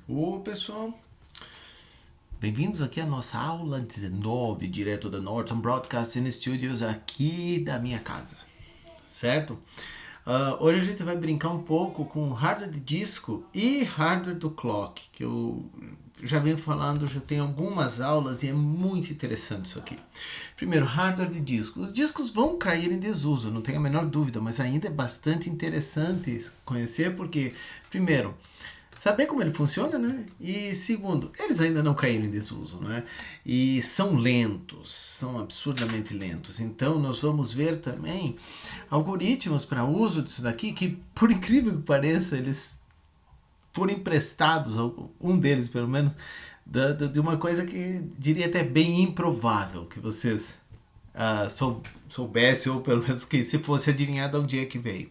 Ô pessoal, bem-vindos aqui à nossa aula 19, direto da Norton Broadcasting Studios, aqui da minha casa, certo? Hoje a gente vai brincar um pouco com hardware de disco e hardware do clock, que eu já venho falando, já tenho algumas aulas e é muito interessante isso aqui. Primeiro, hardware de disco. Os discos vão cair em desuso, não tenho a menor dúvida, mas ainda é bastante interessante conhecer porque, primeiro, saber como ele funciona, né? E segundo, eles ainda não caíram em desuso, né? E são lentos, são absurdamente lentos. Então nós vamos ver também algoritmos para uso disso daqui que, por incrível que pareça, eles foram emprestados, um deles pelo menos, de uma coisa que diria até bem improvável que vocês soubessem, ou pelo menos que se fosse adivinhar de onde é que veio.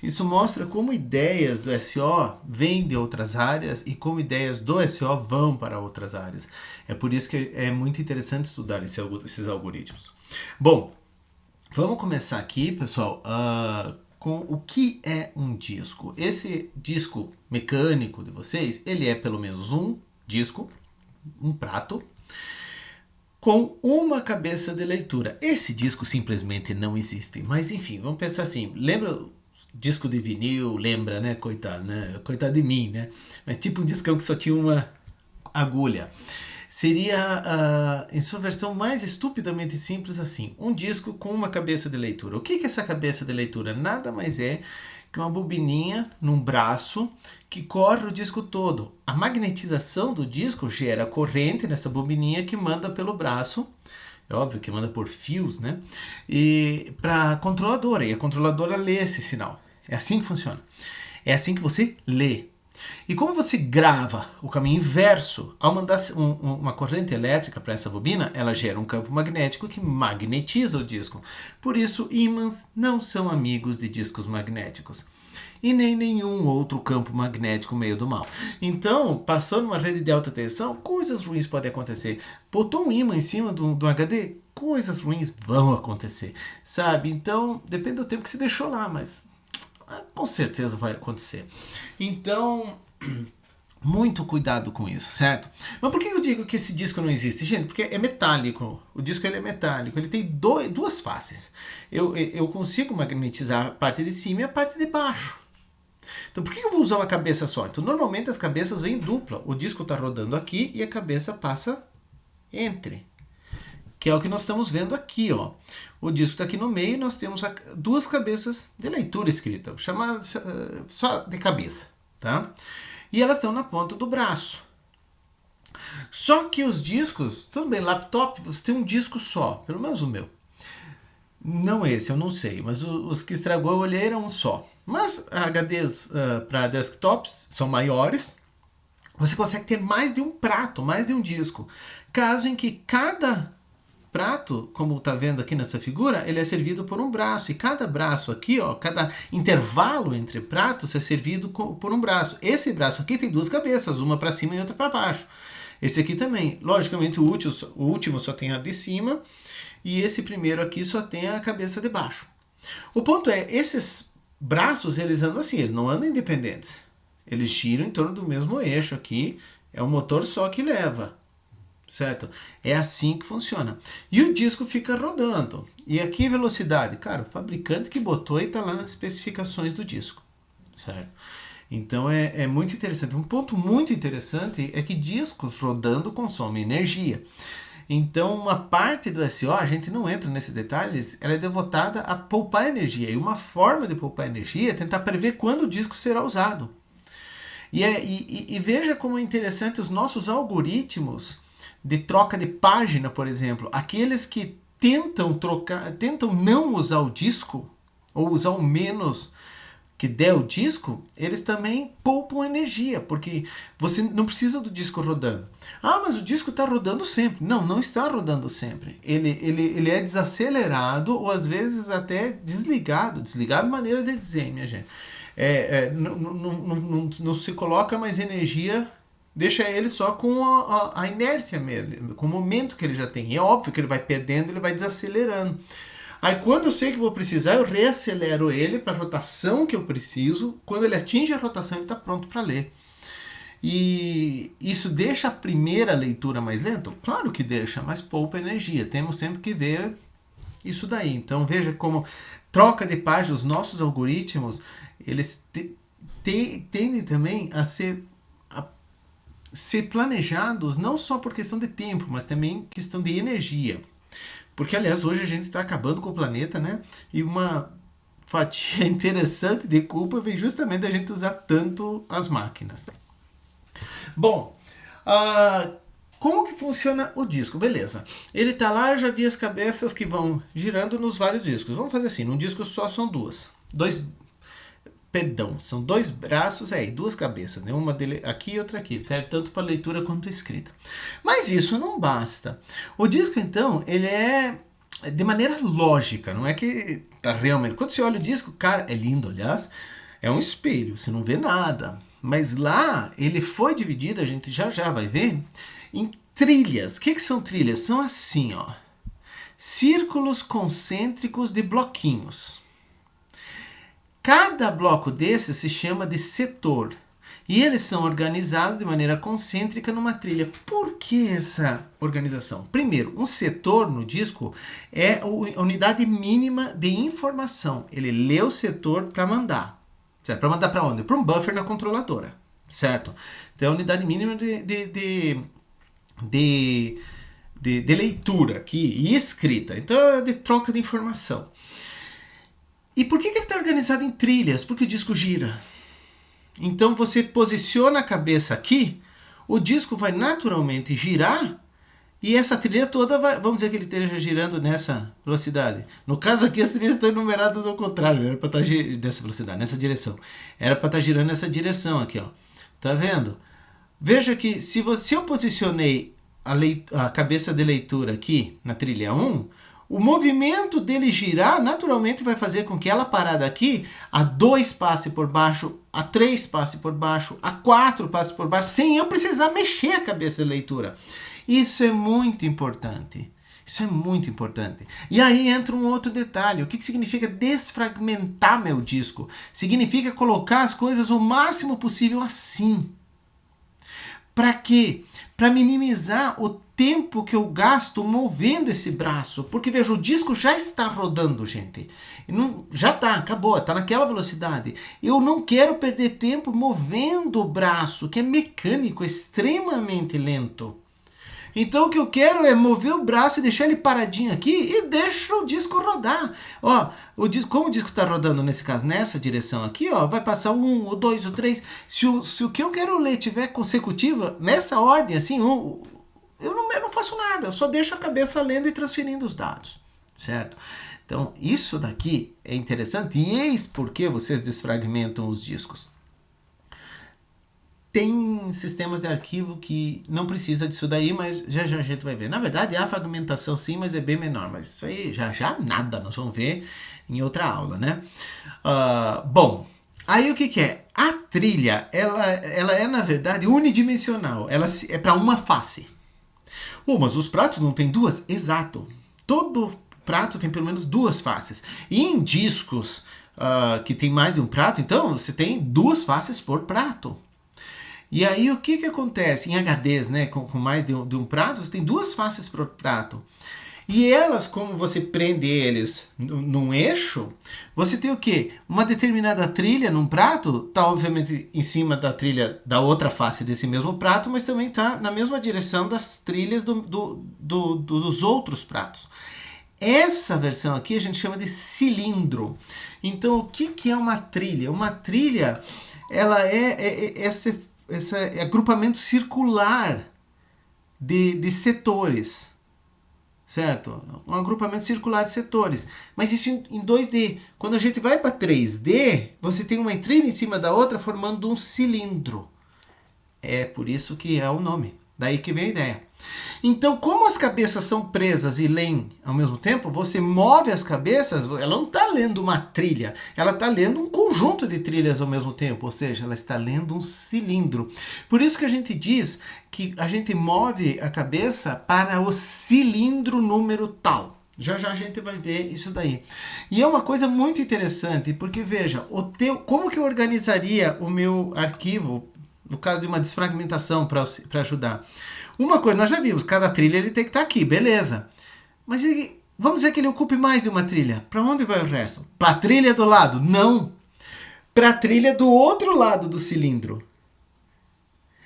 Isso mostra como ideias do SO vêm de outras áreas e como ideias do SO vão para outras áreas. É por isso que é muito interessante estudar esses algoritmos. Bom, vamos começar aqui, pessoal, com o que é um disco. Esse disco mecânico de vocês, ele é pelo menos um disco, um prato, com uma cabeça de leitura. Esse disco simplesmente não existe. Mas enfim, vamos pensar assim. Lembra disco de vinil? Lembra, né? Coitado, né? Coitado de mim, né? É tipo um discão que só tinha uma agulha. Seria, em sua versão mais estupidamente simples assim, um disco com uma cabeça de leitura. O que é essa cabeça de leitura? Nada mais é que uma bobininha num braço que corre o disco todo. A magnetização do disco gera corrente nessa bobininha que manda pelo braço, é óbvio que manda por fios, né? E para a controladora, e a controladora lê esse sinal. É assim que funciona. É assim que você lê. E como você grava o caminho inverso, ao mandar uma corrente elétrica para essa bobina, ela gera um campo magnético que magnetiza o disco. Por isso, ímãs não são amigos de discos magnéticos. E nem nenhum outro campo magnético meio do mal. Então, passou numa rede de alta tensão, coisas ruins podem acontecer. Botou um ímã em cima do HD, coisas ruins vão acontecer. Sabe? Então, depende do tempo que você deixou lá, mas com certeza vai acontecer. Então, muito cuidado com isso, certo? Mas por que eu digo que esse disco não existe? Gente, porque é metálico. O disco ele é metálico. Ele tem duas faces. Eu consigo magnetizar a parte de cima e a parte de baixo. Então, por que eu vou usar uma cabeça só? Então, normalmente as cabeças vêm dupla. O disco está rodando aqui e a cabeça passa entre. Que é o que nós estamos vendo aqui, ó. O disco está aqui no meio e nós temos duas cabeças de leitura escrita, chamada só de cabeça, tá? E elas estão na ponta do braço. Só que os discos, tudo bem, laptop, você tem um disco só, pelo menos o meu. Não esse, eu não sei, mas os que estragou eu olhei eram um só. Mas HDs para desktops são maiores, você consegue ter mais de um prato, mais de um disco. Caso em que cada prato, como está vendo aqui nessa figura, ele é servido por um braço. E cada braço aqui, ó, cada intervalo entre pratos é servido por um braço. Esse braço aqui tem duas cabeças, uma para cima e outra para baixo. Esse aqui também. Logicamente, o último só tem a de cima e esse primeiro aqui só tem a cabeça de baixo. O ponto é, esses braços, eles andam assim, eles não andam independentes. Eles giram em torno do mesmo eixo aqui. É um motor só que leva. Certo? É assim que funciona. E o disco fica rodando. E aqui velocidade? Cara, o fabricante que botou e está lá nas especificações do disco. Certo? Então é muito interessante. Um ponto muito interessante é que discos rodando consomem energia. Então uma parte do SO, a gente não entra nesses detalhes, ela é devotada a poupar energia. E uma forma de poupar energia é tentar prever quando o disco será usado. E veja como é interessante os nossos algoritmos de troca de página, por exemplo, aqueles que tentam não usar o disco, ou usar o menos que der o disco, eles também poupam energia, porque você não precisa do disco rodando. Ah, mas o disco está rodando sempre. Não, não está rodando sempre. Ele é desacelerado, ou às vezes até desligado. Desligado é maneira de dizer, minha gente. Não se coloca mais energia, deixa ele só com a inércia mesmo, com o momento que ele já tem. É óbvio que ele vai perdendo, ele vai desacelerando. Aí quando eu sei que vou precisar, eu reacelero ele para a rotação que eu preciso. Quando ele atinge a rotação, ele está pronto para ler. E isso deixa a primeira leitura mais lenta? Claro que deixa, mas poupa energia. Temos sempre que ver isso daí. Então veja como troca de página, os nossos algoritmos, eles tendem também a ser planejados não só por questão de tempo, mas também questão de energia. Porque, aliás, hoje a gente está acabando com o planeta, né? E uma fatia interessante de culpa vem justamente da gente usar tanto as máquinas. Bom, como que funciona o disco? Beleza. Ele tá lá, já vi as cabeças que vão girando nos vários discos. Vamos fazer assim, num disco só são são dois braços aí, duas cabeças, né? Uma dele aqui e outra aqui, serve tanto para leitura quanto escrita. Mas isso não basta. O disco, então, ele é de maneira lógica, não é que tá realmente... Quando você olha o disco, cara, é lindo, aliás, é um espelho, você não vê nada. Mas lá, ele foi dividido, a gente já vai ver, em trilhas. O que são trilhas? São assim, ó, círculos concêntricos de bloquinhos. Cada bloco desses se chama de setor. E eles são organizados de maneira concêntrica numa trilha. Por que essa organização? Primeiro, um setor no disco é a unidade mínima de informação. Ele lê o setor para mandar. Certo? Para mandar para onde? Para um buffer na controladora. Certo? Então é a unidade mínima de leitura aqui e escrita. Então é de troca de informação. E por que ele está organizado em trilhas? Porque o disco gira. Então você posiciona a cabeça aqui, o disco vai naturalmente girar e essa trilha toda vai, vamos dizer que ele esteja girando nessa velocidade. No caso aqui as trilhas estão numeradas ao contrário, era para estar dessa velocidade, nessa direção. Era para estar girando nessa direção aqui, ó. Tá vendo? Veja que se eu posicionei a cabeça de leitura aqui na trilha 1, o movimento dele girar naturalmente vai fazer com que ela parada aqui, a 2 passe por baixo, a 3 passe por baixo, a 4 passe por baixo, sem eu precisar mexer a cabeça de leitura. Isso é muito importante. Isso é muito importante. E aí entra um outro detalhe. O que significa desfragmentar meu disco? Significa colocar as coisas o máximo possível assim. Para quê? Para minimizar o tempo que eu gasto movendo esse braço. Porque, veja, o disco já está rodando, gente. Já está, acabou, está naquela velocidade. Eu não quero perder tempo movendo o braço, que é mecânico, extremamente lento. Então o que eu quero é mover o braço e deixar ele paradinho aqui e deixar o disco rodar. Ó, como o disco está rodando nesse caso, nessa direção aqui, ó, vai passar o 1, o 2, o 3. Se o que eu quero ler tiver consecutiva, nessa ordem, assim, eu não faço nada, eu só deixo a cabeça lendo e transferindo os dados, certo? Então isso daqui é interessante e eis por que vocês desfragmentam os discos. Tem sistemas de arquivo que não precisa disso daí, mas já a gente vai ver. Na verdade, há fragmentação sim, mas é bem menor. Mas isso aí já nada, nós vamos ver em outra aula, né? Bom, aí o que é? A trilha, ela é, na verdade, unidimensional. Ela é para uma face. Mas os pratos não tem duas? Exato. Todo prato tem pelo menos duas faces. E em discos que tem mais de um prato, então você tem duas faces por prato. E aí o que acontece? Em HDs, né, com mais de um prato, você tem duas faces por prato. E elas, como você prende eles num eixo, você tem o quê? Uma determinada trilha num prato, está obviamente em cima da trilha da outra face desse mesmo prato, mas também está na mesma direção das trilhas dos outros pratos. Essa versão aqui a gente chama de cilindro. Então o que é uma trilha? Uma trilha, ela é esse agrupamento circular de setores, certo? Um agrupamento circular de setores, mas isso em 2D. Quando a gente vai para 3D, você tem uma trilha em cima da outra formando um cilindro. É por isso que é o nome, daí que vem a ideia. Então, como as cabeças são presas e leem ao mesmo tempo, você move as cabeças, ela não está lendo uma trilha, ela está lendo um conjunto de trilhas ao mesmo tempo, ou seja, ela está lendo um cilindro. Por isso que a gente diz que a gente move a cabeça para o cilindro número tal. Já a gente vai ver isso daí. E é uma coisa muito interessante, porque veja, como que eu organizaria o meu arquivo no caso de uma desfragmentação para ajudar. Uma coisa, nós já vimos, cada trilha ele tem que estar aqui, beleza. Mas vamos dizer que ele ocupe mais de uma trilha. Para onde vai o resto? Para a trilha do lado? Não. Para a trilha do outro lado do cilindro.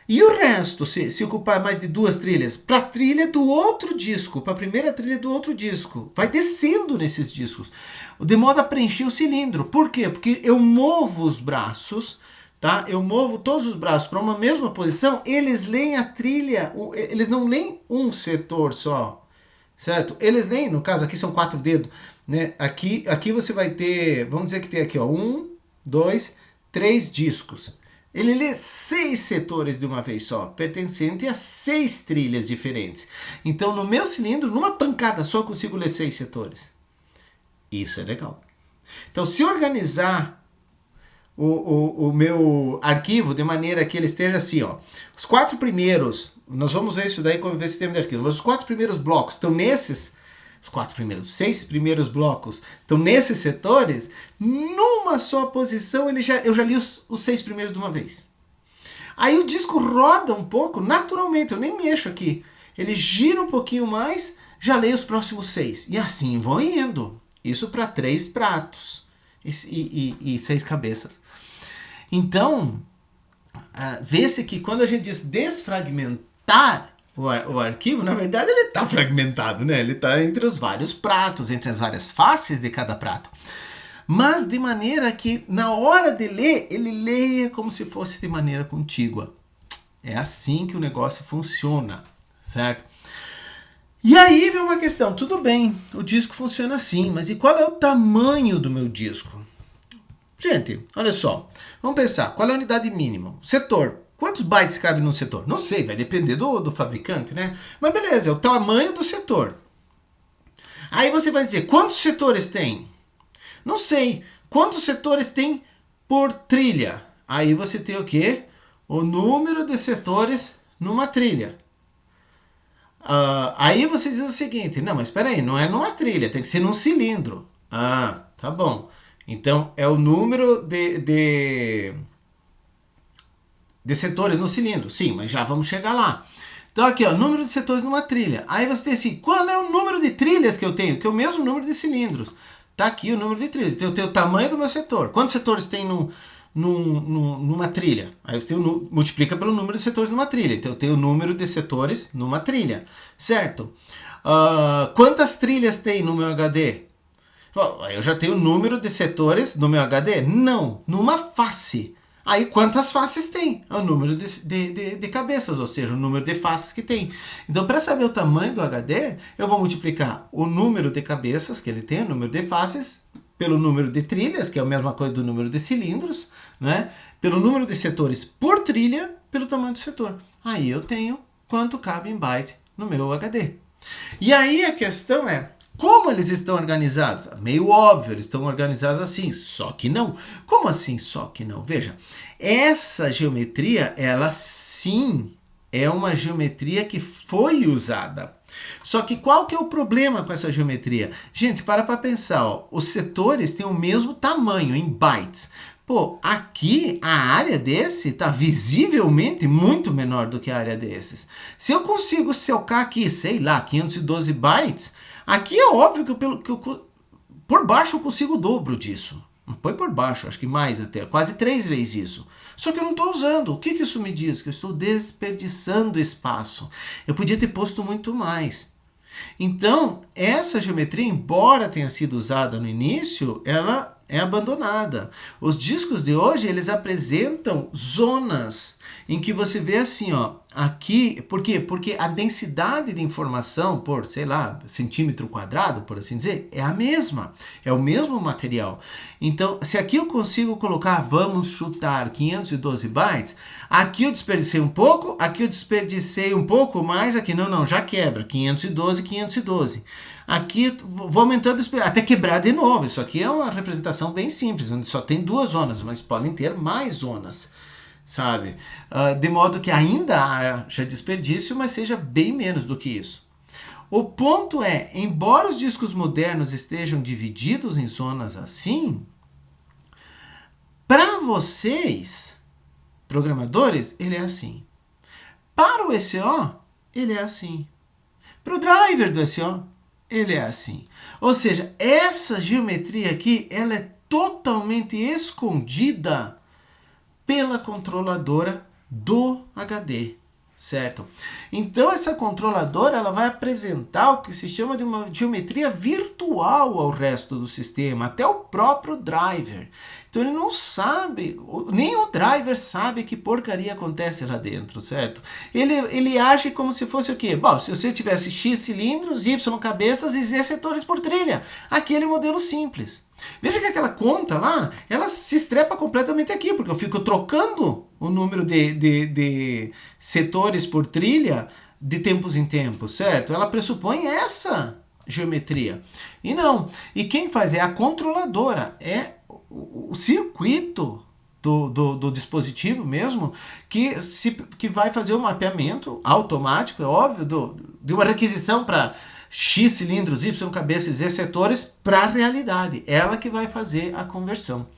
E o resto, se ocupar mais de duas trilhas? Para a trilha do outro disco, para a primeira trilha do outro disco. Vai descendo nesses discos, de modo a preencher o cilindro. Por quê? Porque eu movo os braços, tá? Eu movo todos os braços para uma mesma posição, eles leem a trilha, eles não leem um setor só, certo? Eles leem, no caso aqui são 4 dedos, né? Aqui você vai ter, vamos dizer que tem aqui, ó, 1, 2, 3 discos. Ele lê 6 setores de uma vez só, pertencente a 6 trilhas diferentes. Então, no meu cilindro, numa pancada só, eu consigo ler 6 setores. Isso é legal. Então, se organizar o meu arquivo de maneira que ele esteja assim, ó, os 4 primeiros, nós vamos ver isso daí quando ver sistema de arquivo, mas os 4 primeiros blocos estão nesses, os 6 primeiros blocos estão nesses setores, numa só posição eu já li os 6 primeiros de uma vez. Aí o disco roda um pouco, naturalmente, eu nem mexo aqui. Ele gira um pouquinho mais, já leio os próximos 6. E assim vão indo. Isso para 3 pratos e 6 cabeças. Então, vê-se que quando a gente diz desfragmentar o arquivo, na verdade, ele está fragmentado, né? Ele está entre os vários pratos, entre as várias faces de cada prato. Mas de maneira que, na hora de ler, ele leia como se fosse de maneira contígua. É assim que o negócio funciona, certo? E aí vem uma questão, tudo bem, o disco funciona assim, mas e qual é o tamanho do meu disco? Gente, olha só, vamos pensar, qual é a unidade mínima? O setor. Quantos bytes cabe num setor? Não sei, vai depender do fabricante, né? Mas beleza, é o tamanho do setor. Aí você vai dizer, quantos setores tem? Não sei. Quantos setores tem por trilha? Aí você tem o quê? O número de setores numa trilha. Aí você diz o seguinte, não, mas espera aí, não é numa trilha, tem que ser num cilindro. Ah, tá bom. Então, é o número de setores no cilindro. Sim, mas já vamos chegar lá. Então aqui, ó, número de setores numa trilha. Aí você tem assim, qual é o número de trilhas que eu tenho? Que é o mesmo número de cilindros. Tá aqui o número de trilhas. Então eu tenho o tamanho do meu setor. Quantos setores tem numa trilha? Aí você multiplica pelo número de setores numa trilha. Então eu tenho o número de setores numa trilha. Certo? Quantas trilhas tem no meu HD? Bom, eu já tenho o número de setores no meu HD? Não, numa face. Aí quantas faces tem? É o número de cabeças, ou seja, o número de faces que tem. Então, para saber o tamanho do HD, eu vou multiplicar o número de cabeças que ele tem, o número de faces, pelo número de trilhas, que é a mesma coisa do número de cilindros, né? Pelo número de setores por trilha, pelo tamanho do setor. Aí eu tenho quanto cabe em byte no meu HD. E aí a questão é, como eles estão organizados? Meio óbvio, eles estão organizados assim, só que não. Como assim só que não? Veja, essa geometria, ela sim é uma geometria que foi usada. Só que qual que é o problema com essa geometria? Gente, para pensar, ó, os setores têm o mesmo tamanho em bytes. Pô, aqui a área desse está visivelmente muito menor do que a área desses. Se eu consigo secar aqui, sei lá, 512 bytes, aqui é óbvio que por baixo eu consigo o dobro disso. Não põe por baixo, acho que mais até, quase 3 vezes isso. Só que eu não estou usando. O que isso me diz? Que eu estou desperdiçando espaço. Eu podia ter posto muito mais. Então, essa geometria, embora tenha sido usada no início, ela é abandonada. Os discos de hoje, eles apresentam zonas em que você vê assim, ó, aqui, por quê? Porque a densidade de informação por, sei lá, centímetro quadrado, por assim dizer, é a mesma, é o mesmo material. Então, se aqui eu consigo colocar, vamos chutar 512 bytes, aqui eu desperdicei um pouco, aqui eu desperdicei um pouco mais, aqui não, já quebra, 512. Aqui vou aumentando até quebrar de novo. Isso aqui é uma representação bem simples, onde só tem 2 zonas, mas podem ter mais zonas, sabe? De modo que ainda haja desperdício, mas seja bem menos do que isso. O ponto é, embora os discos modernos estejam divididos em zonas assim, para vocês programadores, ele é assim. Para o SO, ele é assim. Para o driver do SO, ele é assim. Ou seja, essa geometria aqui, ela é totalmente escondida pela controladora do HD, certo? Então essa controladora, ela vai apresentar o que se chama de uma geometria virtual ao resto do sistema, até o próprio driver. Então ele não sabe, nem o driver sabe que porcaria acontece lá dentro, certo? Ele age como se fosse o quê? Bom, se você tivesse X cilindros, Y cabeças e Z setores por trilha. Aquele modelo simples. Veja que aquela conta lá, ela se estrepa completamente aqui, porque eu fico trocando o número de setores por trilha de tempos em tempos, certo? Ela pressupõe essa geometria. E não. E quem faz é a controladora, é o circuito do dispositivo mesmo, que vai fazer o mapeamento automático, é óbvio, de uma requisição para X cilindros, Y cabeças, Z setores para a realidade. Ela que vai fazer a conversão.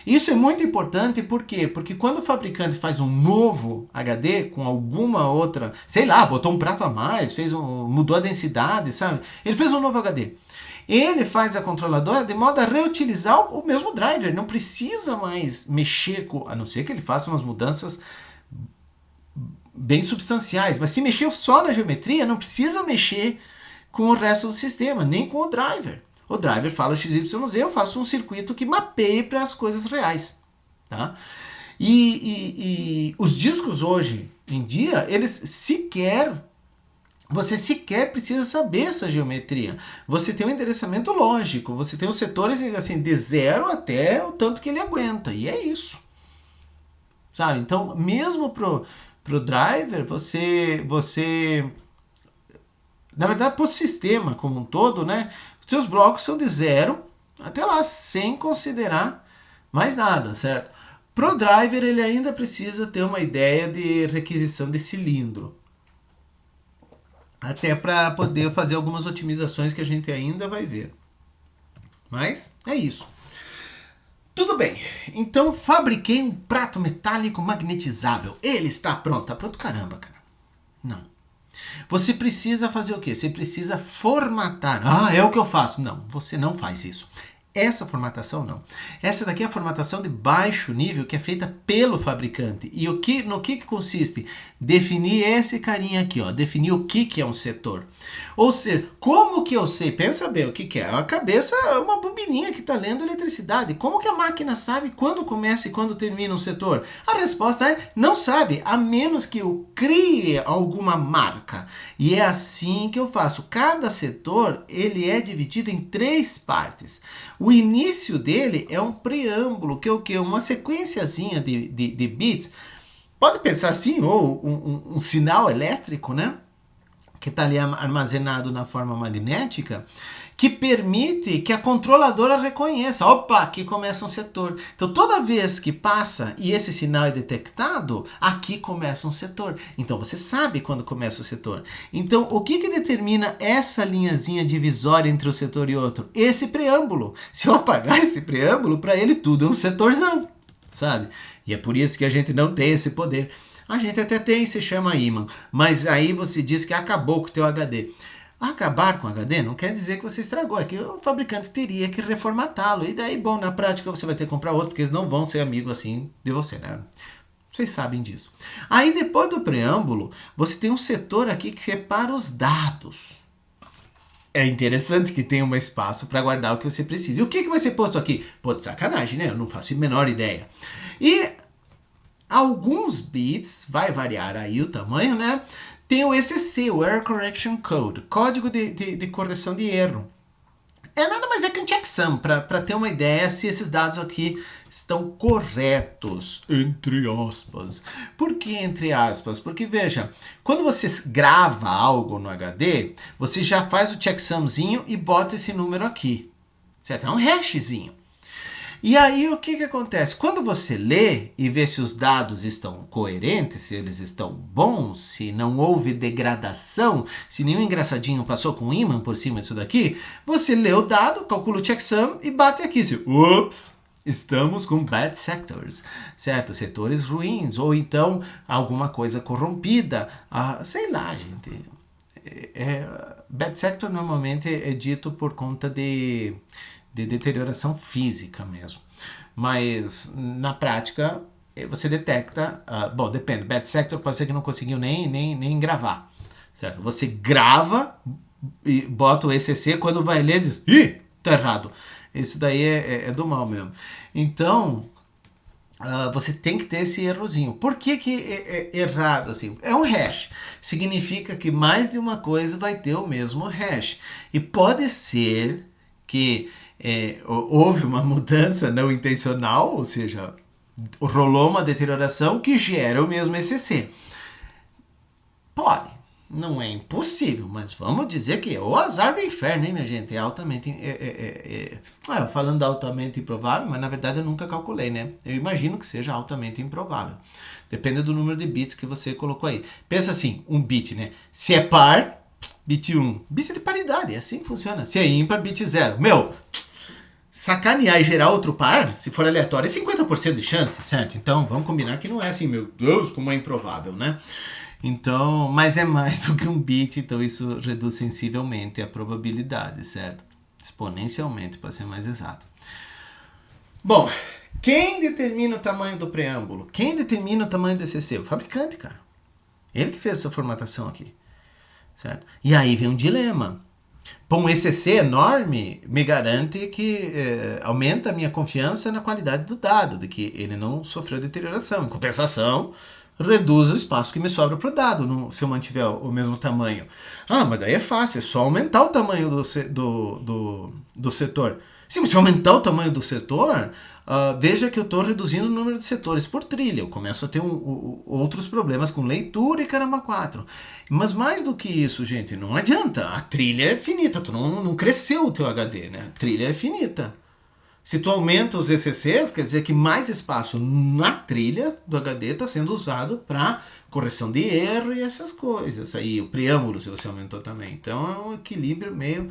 Isso é muito importante, por quê? Porque quando o fabricante faz um novo HD com alguma outra, sei lá, botou um prato a mais, mudou a densidade, sabe? Ele fez um novo HD. Ele faz a controladora de modo a reutilizar o mesmo driver, não precisa mais mexer com, a não ser que ele faça umas mudanças bem substanciais, mas se mexeu só na geometria, não precisa mexer com o resto do sistema, nem com o driver. O driver fala XYZ, eu faço um circuito que mapeie para as coisas reais. Tá? E os discos hoje em dia, você sequer precisa saber essa geometria. Você tem um endereçamento lógico, você tem os setores assim, de 0 até o tanto que ele aguenta, e é isso. Sabe? Então, mesmo pro driver, você na verdade, para o sistema como um todo, né? Os seus blocos são de 0 até lá, sem considerar mais nada, certo? Para o driver, ele ainda precisa ter uma ideia de requisição de cilindro. Até para poder fazer algumas otimizações que a gente ainda vai ver. Mas é isso. Tudo bem, então fabriquei um prato metálico magnetizável. Ele está pronto. Está pronto caramba, cara. Não. Você precisa fazer o quê? Você precisa formatar. Ah, é o que eu faço. Não, você não faz isso. Essa formatação não. Essa daqui é a formatação de baixo nível que é feita pelo fabricante. E no que consiste? Definir esse carinha aqui, ó. Definir o que é um setor. Ou seja, como que eu sei? Pensa bem, o que é? A cabeça é uma bobininha que está lendo eletricidade. Como que a máquina sabe quando começa e quando termina um setor? A resposta é não sabe, a menos que eu crie alguma marca. E é assim que eu faço. Cada setor, ele é dividido em 3 partes. O início dele é um preâmbulo, que é o quê? Uma sequenciazinha de bits. Pode pensar assim, ou um sinal elétrico, né? Que está ali armazenado na forma magnética, que permite que a controladora reconheça. Opa, aqui começa um setor. Então, toda vez que passa e esse sinal é detectado, aqui começa um setor. Então, você sabe quando começa o setor. Então, o que determina essa linhazinha divisória entre um setor e outro? Esse preâmbulo. Se eu apagar esse preâmbulo, para ele tudo é um setorzão, sabe? E é por isso que a gente não tem esse poder. A gente até tem, se chama ímã, mas aí você diz que acabou com o teu HD. Acabar com o HD não quer dizer que você estragou, é que o fabricante teria que reformatá-lo. E daí, bom, na prática você vai ter que comprar outro, porque eles não vão ser amigos assim de você, né? Vocês sabem disso. Aí depois do preâmbulo, você tem um setor aqui que é para os dados. É interessante que tenha um espaço para guardar o que você precisa. E o que vai ser posto aqui? Pô, de sacanagem, né? Eu não faço a menor ideia. E alguns bits, vai variar aí o tamanho, né? Tem o ECC, o Error Correction Code, código de correção de erro. É nada mais é que um checksum, para ter uma ideia se esses dados aqui estão corretos, entre aspas. Por que entre aspas? Porque, veja, quando você grava algo no HD, você já faz o checksumzinho e bota esse número aqui, certo? É um hashzinho. E aí o que acontece? Quando você lê e vê se os dados estão coerentes, se eles estão bons, se não houve degradação, se nenhum engraçadinho passou com ímã por cima disso daqui, você lê o dado, calcula o checksum e bate aqui. Ups, Estamos com bad sectors, certo? Setores ruins, ou então alguma coisa corrompida. Sei lá, gente. Bad sector normalmente é dito por conta de deterioração física mesmo. Mas na prática você detecta, bom, depende, bad sector pode ser que não conseguiu nem gravar, certo? Você grava e bota o ECC, quando vai ler diz, ih, tá errado. Isso daí é do mal mesmo. Então, você tem que ter esse errozinho. Por que é errado assim? É um hash. Significa que mais de uma coisa vai ter o mesmo hash. E pode ser que houve uma mudança não intencional, ou seja, rolou uma deterioração que gera o mesmo ECC. Pode. Não é impossível, mas vamos dizer que é o azar do inferno, hein, minha gente? É altamente... falando altamente improvável, mas na verdade eu nunca calculei, né? Eu imagino que seja altamente improvável. Depende do número de bits que você colocou aí. Pensa assim, um bit, né? Se é par, bit 1. Bit é de paridade, é assim que funciona. Se é ímpar, bit 0. Meu, sacanear e gerar outro par, se for aleatório, é 50% de chance, certo? Então, vamos combinar que não é assim, meu Deus, como é improvável, né? Então, mas é mais do que um bit, então isso reduz sensivelmente a probabilidade, certo? Exponencialmente, para ser mais exato. Bom, quem determina o tamanho do preâmbulo? Quem determina o tamanho do ECC? O fabricante, cara. Ele que fez essa formatação aqui, certo? E aí vem um dilema. Bom, um ECC enorme me garante que aumenta a minha confiança na qualidade do dado, de que ele não sofreu deterioração. Em compensação, reduz o espaço que me sobra para o dado, se eu mantiver o mesmo tamanho. Mas daí é fácil, é só aumentar o tamanho do setor. Sim, mas se eu aumentar o tamanho do setor, veja que eu estou reduzindo o número de setores por trilha. Eu começo a ter outros problemas com leitura e caramba 4. Mas mais do que isso, gente, não adianta. A trilha é finita, tu não cresceu o teu HD, né? A trilha é finita. Se tu aumenta os ECCs, quer dizer que mais espaço na trilha do HD está sendo usado para correção de erro e essas coisas. Aí o preâmbulo, se você aumentou também. Então é um equilíbrio meio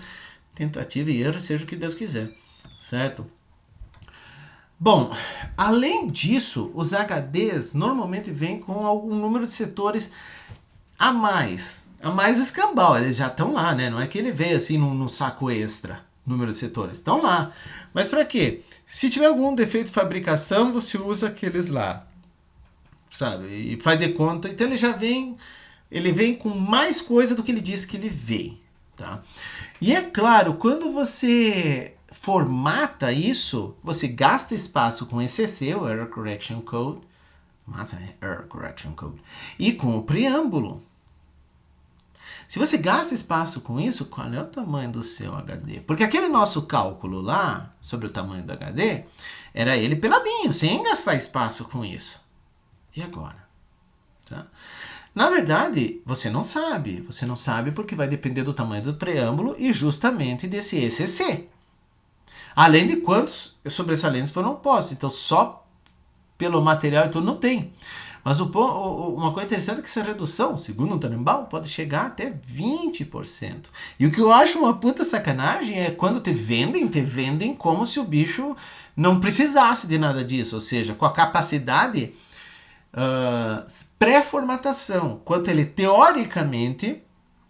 tentativa e erro, seja o que Deus quiser. Certo? Bom, além disso, os HDs normalmente vêm com algum número de setores a mais o escambau. Eles já estão lá, né? Não é que ele veio assim num saco extra. Número de setores, estão lá. Mas para quê? Se tiver algum defeito de fabricação, você usa aqueles lá, sabe? E faz de conta. Então ele vem com mais coisa do que ele disse que ele vem, tá? E é claro, quando você formata isso, você gasta espaço com ECC, o Error Correction Code, Error Correction Code, e com o preâmbulo. Se você gasta espaço com isso, qual é o tamanho do seu HD? Porque aquele nosso cálculo lá, sobre o tamanho do HD, era ele peladinho, sem gastar espaço com isso. E agora? Tá? Na verdade, você não sabe. Você não sabe porque vai depender do tamanho do preâmbulo e justamente desse ECC. Além de quantos sobressalentes foram postos. Então, só pelo material e tudo não tem. Mas uma coisa interessante é que essa redução, segundo o Tannenbaum, pode chegar até 20%. E o que eu acho uma puta sacanagem é quando te vendem como se o bicho não precisasse de nada disso. Ou seja, com a capacidade pré-formatação, quanto ele teoricamente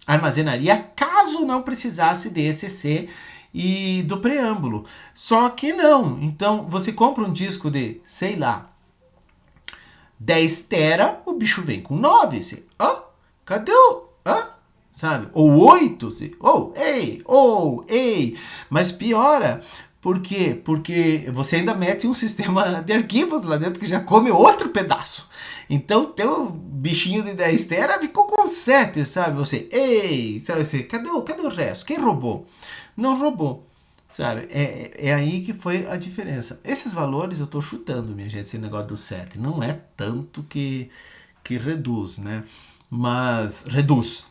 armazenaria caso não precisasse de ECC e do preâmbulo. Só que não. Então, você compra um disco de, sei lá, 10 tera, o bicho vem com 9. Você, cadê o... sabe? Ou 8. Você, ei. Mas piora. Por quê? Porque você ainda mete um sistema de arquivos lá dentro que já come outro pedaço. Então, teu bichinho de 10 tera ficou com 7, sabe? Você, sabe? Você, cadê o resto? Quem roubou? Não roubou. Sabe? É aí que foi a diferença. Esses valores eu estou chutando, minha gente, esse negócio do 7. Não é tanto que reduz, né? Mas reduz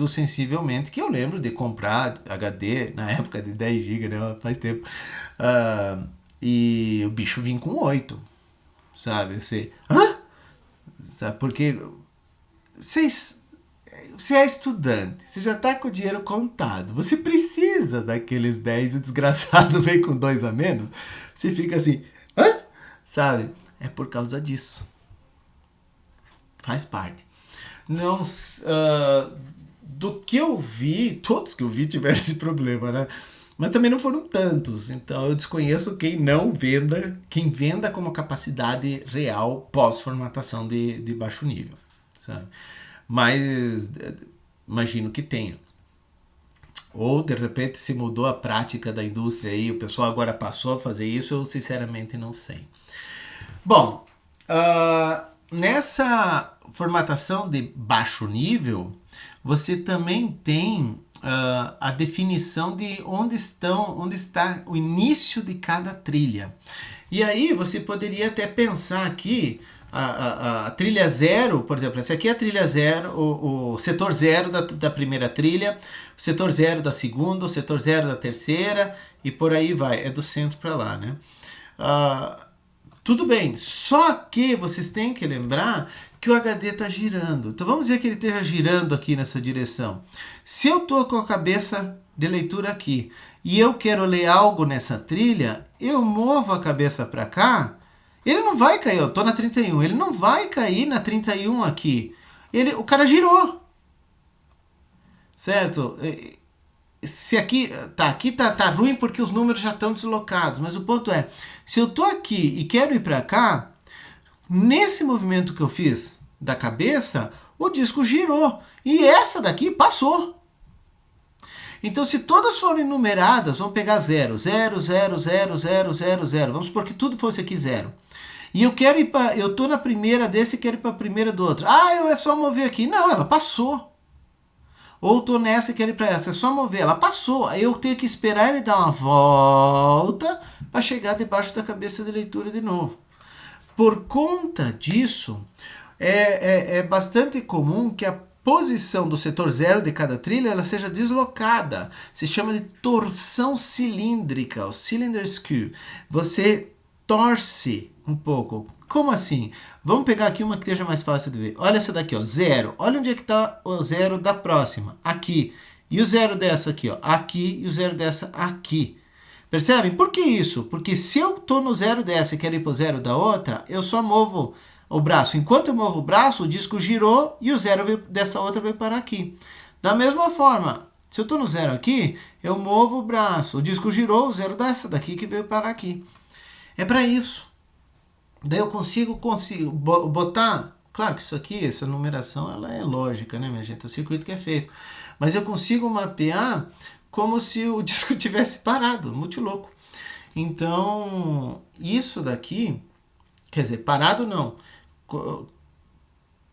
sensivelmente, que eu lembro de comprar HD na época de 10 GB, né? Faz tempo. E o bicho vinha com 8. Sabe? Você, sabe? Porque você é estudante, você já está com o dinheiro contado, você precisa daqueles 10 e o desgraçado vem com 2 a menos, você fica assim, sabe? É por causa disso. Faz parte. Não, do que eu vi, todos que eu vi tiveram esse problema, né? Mas também não foram tantos. Então eu desconheço quem venda com uma capacidade real pós-formatação de baixo nível, sabe? Mas imagino que tenha. Ou de repente se mudou a prática da indústria aí, o pessoal agora passou a fazer isso, eu sinceramente não sei. Bom, nessa formatação de baixo nível, você também tem a definição de onde está o início de cada trilha. E aí você poderia até pensar aqui, a trilha 0, por exemplo, essa aqui é a trilha 0, o setor 0 da primeira trilha, o setor 0 da segunda, o setor 0 da terceira, e por aí vai, é do centro para lá, né? Tudo bem, só que vocês têm que lembrar que o HD está girando. Então vamos dizer que ele esteja girando aqui nessa direção. Se eu estou com a cabeça de leitura aqui e eu quero ler algo nessa trilha, eu movo a cabeça para cá, ele não vai cair, eu estou na 31, ele não vai cair na 31 aqui. O cara girou. Certo? Se aqui tá ruim porque os números já estão deslocados, mas o ponto é, se eu tô aqui e quero ir para cá, nesse movimento que eu fiz da cabeça, o disco girou e essa daqui passou. Então, se todas forem numeradas, vamos pegar 0, 0, 0, 0, 0, 0, 0, vamos supor que tudo fosse aqui 0. E eu tô na primeira desse e quero ir para a primeira do outro. É só mover aqui. Não, ela passou. Ou tô nessa e quero ir para essa, é só mover, ela passou. Aí eu tenho que esperar ele dar uma volta para chegar debaixo da cabeça de leitura de novo. Por conta disso, é bastante comum que a posição do setor 0 de cada trilha ela seja deslocada. Se chama de torção cilíndrica, o cylinder skew. Você torce um pouco. Como assim? Vamos pegar aqui uma que esteja mais fácil de ver. Olha essa daqui, ó, 0. Olha onde é que está o 0 da próxima. Aqui. E o 0 dessa aqui, ó. Aqui. E o 0 dessa aqui. Percebem? Por que isso? Porque se eu estou no 0 dessa e quero ir para o 0 da outra, eu só movo o braço. Enquanto eu movo o braço, o disco girou e o 0 dessa outra veio parar aqui. Da mesma forma, se eu estou no 0 aqui, eu movo o braço. O disco girou, o 0 dessa daqui que veio parar aqui. É para isso. Daí eu consigo botar... Claro que isso aqui, essa numeração, ela é lógica, né, minha gente? É o circuito que é feito. Mas eu consigo mapear como se o disco tivesse parado, muito louco. Então, isso daqui... Quer dizer, parado não.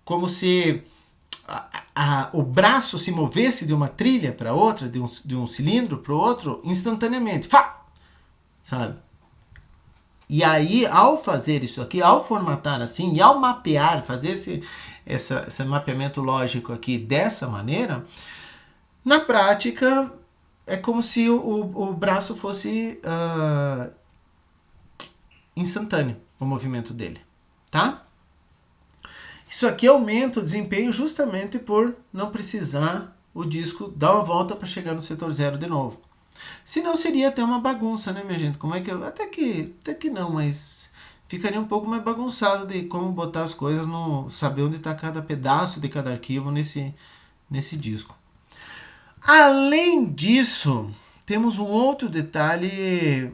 Como se o braço se movesse de uma trilha para outra, de um cilindro para o outro, instantaneamente. Sabe? E aí, ao fazer isso aqui, ao formatar assim, e ao mapear, fazer esse mapeamento lógico aqui dessa maneira, na prática, é como se o braço fosse instantâneo, o movimento dele, tá? Isso aqui aumenta o desempenho justamente por não precisar o disco dar uma volta para chegar no setor 0 de novo. Senão seria até uma bagunça, né, minha gente? Como é que até que não, mas ficaria um pouco mais bagunçado de como botar as coisas saber onde está cada pedaço de cada arquivo nesse disco. Além disso, temos um outro detalhe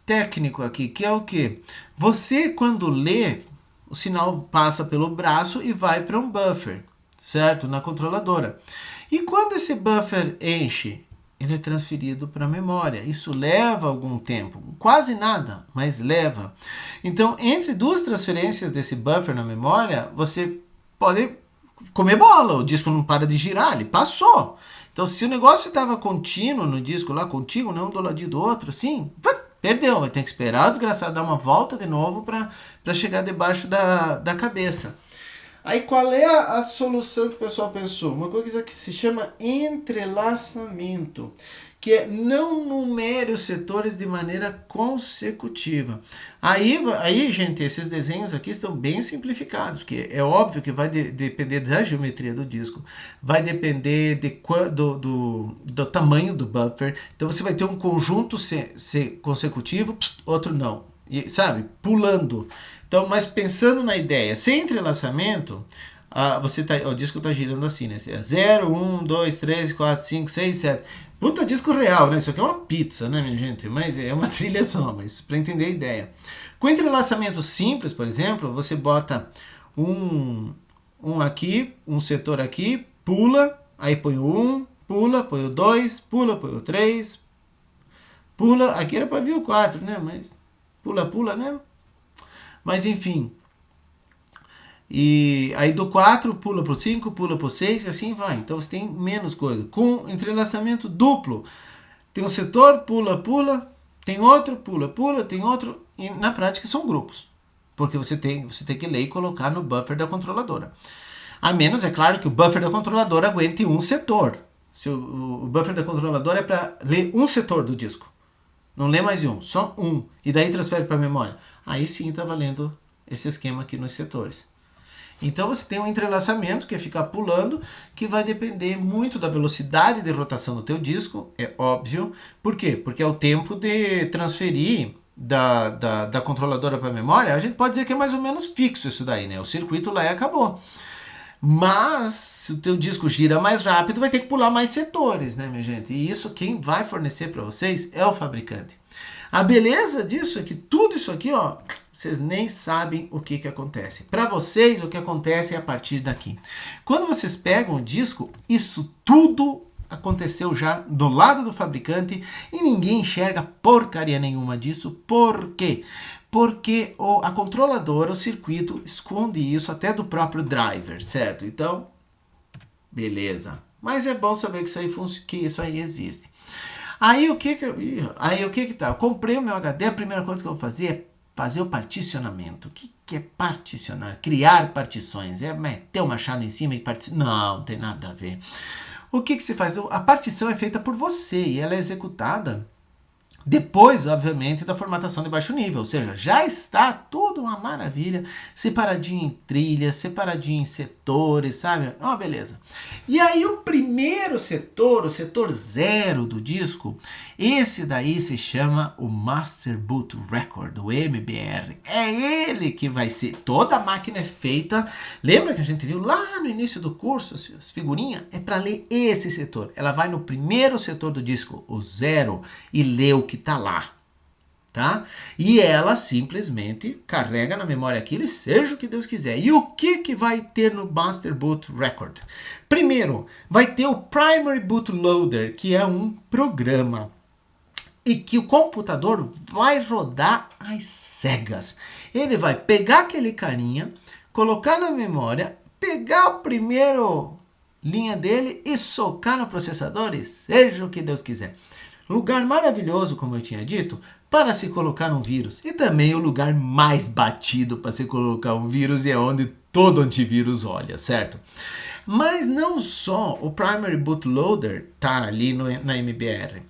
técnico aqui, que é o quê? Você, quando lê, o sinal passa pelo braço e vai para um buffer, certo? Na controladora. E quando esse buffer enche, ele é transferido para a memória. Isso leva algum tempo, quase nada, mas leva. Então, entre duas transferências desse buffer na memória, você pode comer bola, o disco não para de girar, ele passou. Então, se o negócio estava contínuo no disco lá, contínuo, não do ladinho do outro, assim, perdeu. Vai ter que esperar o desgraçado dar uma volta de novo para chegar debaixo da cabeça. Aí qual é a solução que o pessoal pensou? Uma coisa que se chama entrelaçamento, que é não numere os setores de maneira consecutiva. Aí, gente, esses desenhos aqui estão bem simplificados, porque é óbvio que vai depender da geometria do disco, vai depender do tamanho do buffer. Então você vai ter um conjunto consecutivo, outro não, e, sabe? Pulando. Então, mas pensando na ideia, sem entrelaçamento, o disco está girando assim, né? 0, 1, 2, 3, 4, 5, 6, 7. Puta disco real, né? Isso aqui é uma pizza, né, minha gente? Mas é uma trilha só, mas para entender a ideia. Com entrelaçamento simples, por exemplo, você bota um aqui, um setor aqui, pula, aí põe o 1, pula, põe o 2, pula, põe o 3, pula, aqui era para vir o 4, né? Mas pula, né? Mas enfim. E aí do 4 pula pro 5, pula pro 6 e assim vai. Então você tem menos coisa. Com entrelaçamento duplo, tem um setor, pula, tem outro, pula, tem outro. E na prática são grupos. Porque você tem que ler e colocar no buffer da controladora. A menos, é claro, que o buffer da controladora aguente um setor. Se o buffer da controladora é para ler um setor do disco. Não lê mais de um, só um. E daí transfere para a memória. Aí sim está valendo esse esquema aqui nos setores. Então você tem um entrelaçamento que é ficar pulando, que vai depender muito da velocidade de rotação do teu disco, é óbvio. Por quê? Porque é o tempo de transferir da controladora para a memória. A gente pode dizer que é mais ou menos fixo isso daí, né? O circuito lá e acabou. Mas se o teu disco gira mais rápido, vai ter que pular mais setores, né, minha gente? E isso quem vai fornecer para vocês é o fabricante. A beleza disso é que tudo isso aqui, ó, vocês nem sabem o que acontece. Para vocês, o que acontece é a partir daqui. Quando vocês pegam o disco, isso tudo aconteceu já do lado do fabricante e ninguém enxerga porcaria nenhuma disso. Por quê? Porque a controladora, o circuito, esconde isso até do próprio driver, certo? Então, beleza. Mas é bom saber que isso aí existe. Aí o que tá? Eu comprei o meu HD, a primeira coisa que eu vou fazer é fazer o particionamento. O que é particionar? Criar partições. É meter o machado em cima e particionar. Não tem nada a ver. O que se faz? A partição é feita por você e ela é executada depois, obviamente, da formatação de baixo nível, ou seja, já está tudo uma maravilha, separadinho em trilhas, separadinho em setores, sabe? Ó, beleza. E aí o primeiro setor, o setor 0 do disco, esse daí se chama o Master Boot Record, o MBR. É ele que vai ser, toda a máquina é feita, lembra que a gente viu lá no início do curso, as figurinhas? É para ler esse setor. Ela vai no primeiro setor do disco, o 0, e lê o que tá lá, tá? E ela simplesmente carrega na memória aquilo e seja o que Deus quiser. E o que vai ter no Master Boot Record? Primeiro, vai ter o Primary Bootloader, que é um programa e que o computador vai rodar às cegas. Ele vai pegar aquele carinha, colocar na memória, pegar a primeira linha dele e socar no processador e seja o que Deus quiser. Lugar maravilhoso, como eu tinha dito, para se colocar um vírus. E também o lugar mais batido para se colocar um vírus e é onde todo antivírus olha, certo? Mas não só o Primary Bootloader tá ali na MBR.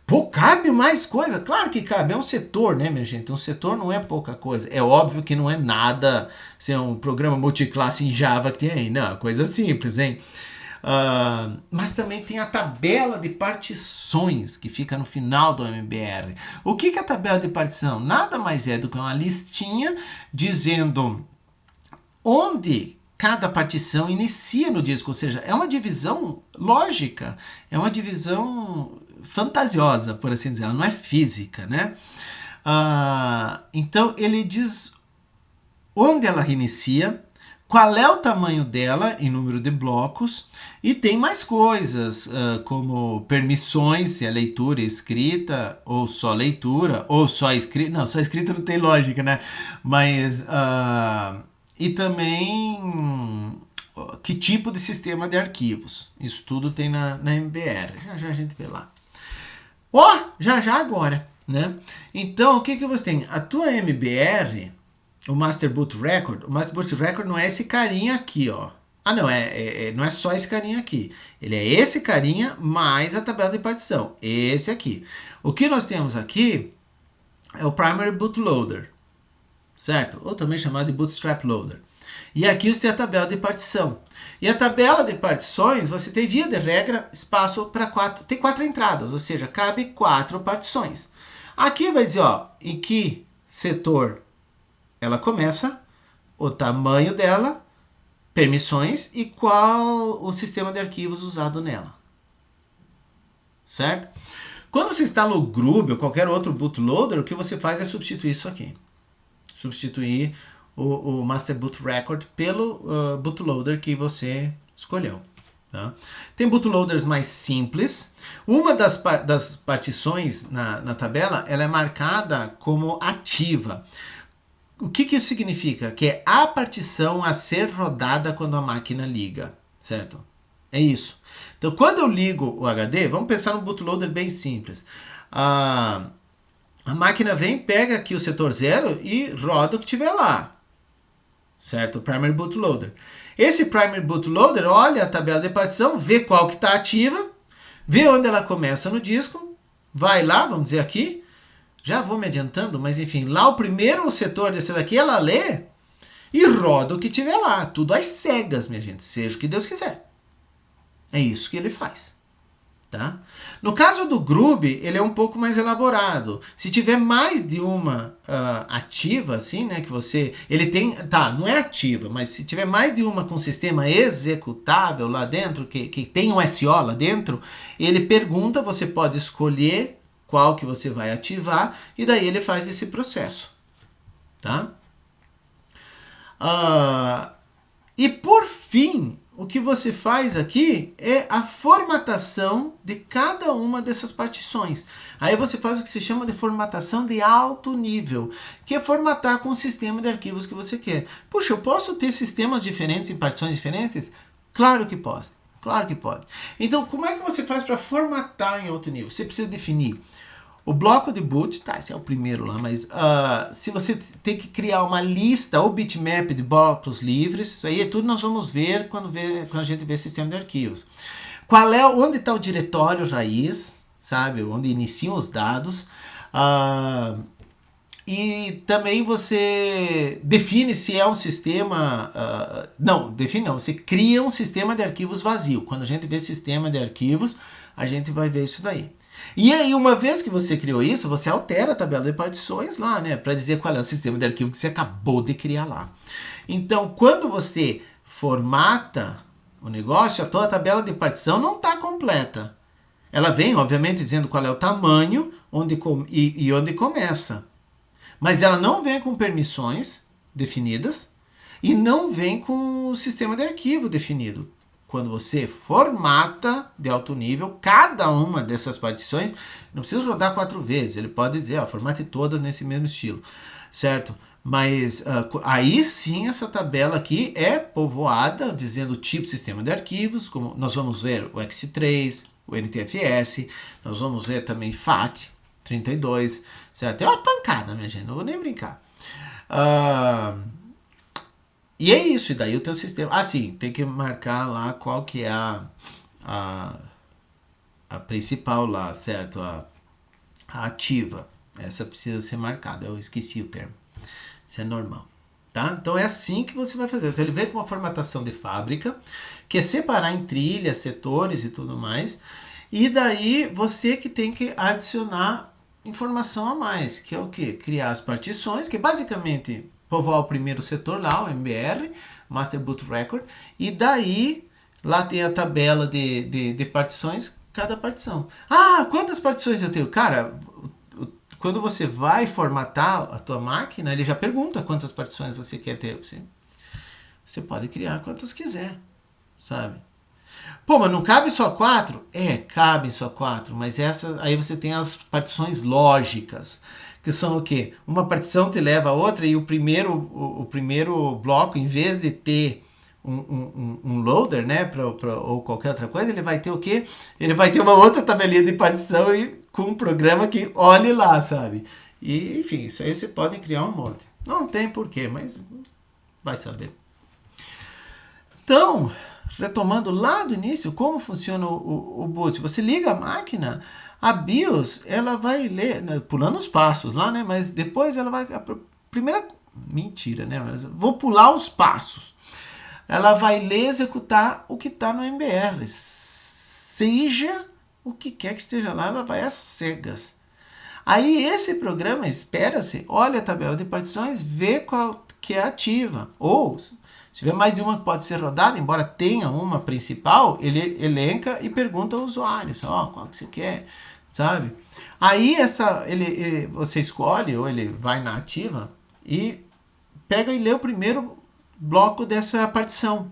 Pô, cabe mais coisa? Claro que cabe, é um setor, né, minha gente? Um setor não é pouca coisa. É óbvio que não é nada, se é um programa multiclasse em Java que tem aí. Não, coisa simples, hein? Mas também tem a tabela de partições que fica no final do MBR. O que é a tabela de partição? Nada mais é do que uma listinha dizendo onde cada partição inicia no disco, ou seja, é uma divisão lógica, é uma divisão fantasiosa, por assim dizer, ela não é física, né? Então ele diz onde ela inicia, qual é o tamanho dela em número de blocos, e tem mais coisas, como permissões, se é leitura e escrita, ou só leitura, ou só escrita. Não, só escrita não tem lógica, né? Mas, e também que tipo de sistema de arquivos. Isso tudo tem na MBR. Já a gente vê lá. Já agora, né? Então, o que você tem? A tua MBR, o Master Boot Record, o Master Boot Record não é esse carinha aqui, ó. Ah, não, não é só esse carinha aqui. Ele é esse carinha mais a tabela de partição. Esse aqui. O que nós temos aqui é o Primary Bootloader, certo? Ou também chamado de Bootstrap Loader. E aqui você tem a tabela de partição. E a tabela de partições, você tem, via de regra, espaço para 4. Tem 4 entradas, ou seja, cabe 4 partições. Aqui vai dizer, ó, em que setor ela começa, o tamanho dela, permissões e qual o sistema de arquivos usado nela. Certo? Quando você instala o Grub ou qualquer outro bootloader, o que você faz é substituir isso aqui. Substituir o Master Boot Record pelo bootloader que você escolheu. Tá? Tem bootloaders mais simples. Uma das partições na tabela ela é marcada como ativa. O que isso significa? Que é a partição a ser rodada quando a máquina liga, certo? É isso. Então, quando eu ligo o HD, vamos pensar num bootloader bem simples. A máquina vem, pega aqui o setor 0 e roda o que tiver lá, certo? O Primary Bootloader. Esse Primary Bootloader olha a tabela de partição, vê qual que está ativa, vê onde ela começa no disco, vai lá, vamos dizer aqui, já vou me adiantando, mas enfim, lá o primeiro setor desse daqui, ela lê e roda o que tiver lá. Tudo às cegas, minha gente. Seja o que Deus quiser. É isso que ele faz. Tá? No caso do Grub, ele é um pouco mais elaborado. Se tiver mais de uma ativa, assim, né, que você... Ele tem... Tá, não é ativa, mas se tiver mais de uma com sistema executável lá dentro, que tem um SO lá dentro, ele pergunta, você pode escolher qual que você vai ativar, e daí ele faz esse processo. Tá? E por fim, o que você faz aqui é a formatação de cada uma dessas partições. Aí você faz o que se chama de formatação de alto nível, que é formatar com o sistema de arquivos que você quer. Puxa, eu posso ter sistemas diferentes em partições diferentes? Claro que pode. Claro que pode. Então, como é que você faz para formatar em alto nível? Você precisa definir o bloco de boot, tá, esse é o primeiro lá, mas se você tem que criar uma lista ou bitmap de blocos livres, isso aí é tudo nós vamos ver quando a gente vê sistema de arquivos. Onde está o diretório raiz, sabe, onde iniciam os dados, e também você define se é um sistema, você cria um sistema de arquivos vazio. Quando a gente vê sistema de arquivos, a gente vai ver isso daí. E aí, uma vez que você criou isso, você altera a tabela de partições lá, né? Para dizer qual é o sistema de arquivo que você acabou de criar lá. Então, quando você formata o negócio, a tua tabela de partição não está completa. Ela vem, obviamente, dizendo qual é o tamanho e onde começa. Mas ela não vem com permissões definidas e não vem com o sistema de arquivo definido. Quando você formata de alto nível cada uma dessas partições, não precisa rodar 4 vezes. Ele pode dizer, formate todas nesse mesmo estilo, certo? Mas aí sim essa tabela aqui é povoada, dizendo o tipo de sistema de arquivos, como nós vamos ver o x3, o NTFS, nós vamos ver também FAT32, certo? É uma pancada, minha gente, não vou nem brincar. E é isso, e daí o teu sistema... sim, tem que marcar lá qual que é a principal lá, certo? A ativa. Essa precisa ser marcada, eu esqueci o termo. Isso é normal, tá? Então é assim que você vai fazer. Então ele vem com uma formatação de fábrica, que é separar em trilhas, setores e tudo mais, e daí você que tem que adicionar informação a mais, que é o quê? Criar as partições, que basicamente... povoar o primeiro setor lá, o MBR, Master Boot Record, e daí lá tem a tabela de partições, cada partição. Quantas partições eu tenho? Cara, quando você vai formatar a tua máquina, ele já pergunta quantas partições você quer ter. Você pode criar quantas quiser, sabe? Pô, mas não cabe só 4? Cabe só 4, mas aí você tem as partições lógicas, que são o quê? Uma partição te leva a outra e o primeiro bloco, em vez de ter um loader, né, ou qualquer outra coisa, ele vai ter o quê? Ele vai ter uma outra tabelinha de partição e com um programa que olhe lá, sabe? E, enfim, isso aí você pode criar um monte. Não tem porquê, mas vai saber. Então, retomando lá do início, como funciona o boot? Você liga a máquina, a BIOS, ela vai ler, né, pulando os passos lá, né? Mas depois ela vai... Primeira... Mentira, né? Mas vou pular os passos. Ela vai ler e executar o que está no MBR. Seja o que quer que esteja lá, ela vai às cegas. Aí esse programa, espera-se, olha a tabela de partições, vê qual que é ativa. Ou, se tiver mais de uma que pode ser rodada, embora tenha uma principal, ele elenca e pergunta ao usuário, qual que você quer, sabe? Aí você escolhe, ou ele vai na ativa, e pega e lê o primeiro bloco dessa partição.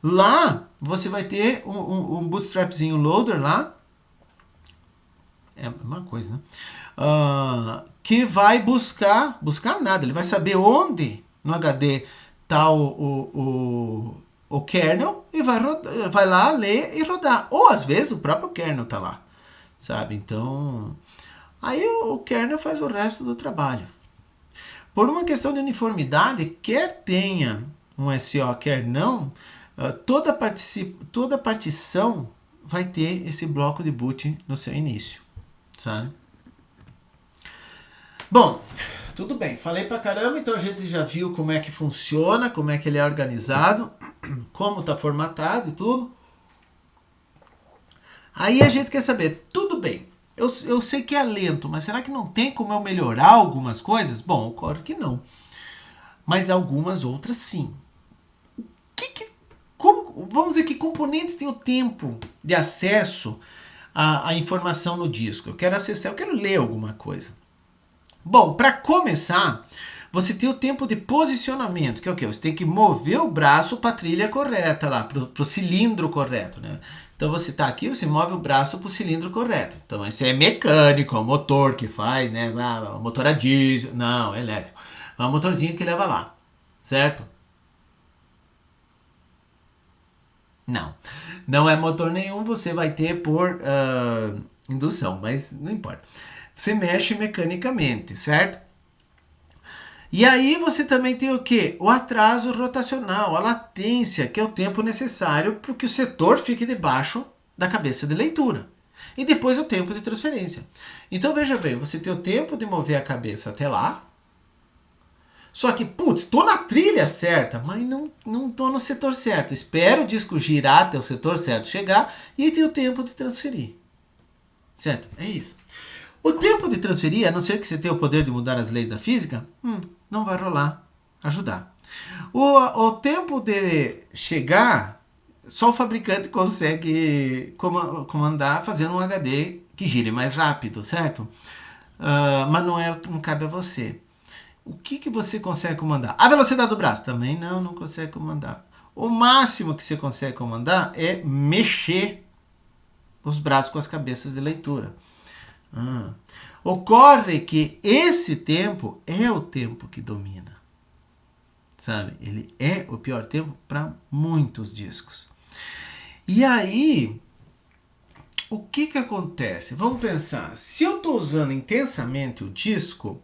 Lá, você vai ter um bootstrapzinho loader lá, é uma coisa, né? Que vai buscar nada, ele vai saber onde no HD está o kernel e vai lá ler e rodar. Ou às vezes o próprio kernel está lá, sabe? Então, aí o kernel faz o resto do trabalho. Por uma questão de uniformidade, quer tenha um SO, quer não, toda partição vai ter esse bloco de boot no seu início, sabe? Bom, tudo bem, falei pra caramba, então a gente já viu como é que funciona, como é que ele é organizado, como tá formatado e tudo. Aí a gente quer saber, tudo bem, eu sei que é lento, mas será que não tem como eu melhorar algumas coisas? Bom, ocorre que não. Mas algumas outras sim. Vamos dizer que componentes têm o tempo de acesso à informação no disco? Eu quero acessar, eu quero ler alguma coisa. Bom, para começar, você tem o tempo de posicionamento, que é o quê? Você tem que mover o braço para a trilha correta lá, para o cilindro correto, né? Então você está aqui, você move o braço para o cilindro correto. Então esse é mecânico, é o motor que faz, né? O motor a diesel, não, é elétrico. É um motorzinho que leva lá, certo? Não é motor nenhum, você vai ter por indução, mas não importa. Você mexe mecanicamente, certo? E aí você também tem o quê? O atraso rotacional, a latência, que é o tempo necessário para que o setor fique debaixo da cabeça de leitura. E depois o tempo de transferência. Então veja bem, você tem o tempo de mover a cabeça até lá. Só que, estou na trilha certa, mas não estou no setor certo. Espero o disco girar até o setor certo chegar e tem o tempo de transferir. Certo? É isso. O tempo de transferir, a não ser que você tenha o poder de mudar as leis da física, não vai rolar ajudar. O tempo de chegar, só o fabricante consegue comandar fazendo um HD que gire mais rápido, certo? Mas não cabe a você. O que você consegue comandar? A velocidade do braço? Também não consegue comandar. O máximo que você consegue comandar é mexer os braços com as cabeças de leitura. Ocorre que esse tempo é o tempo que domina, sabe? Ele é o pior tempo para muitos discos. E aí, o que acontece? Vamos pensar, se eu estou usando intensamente o disco,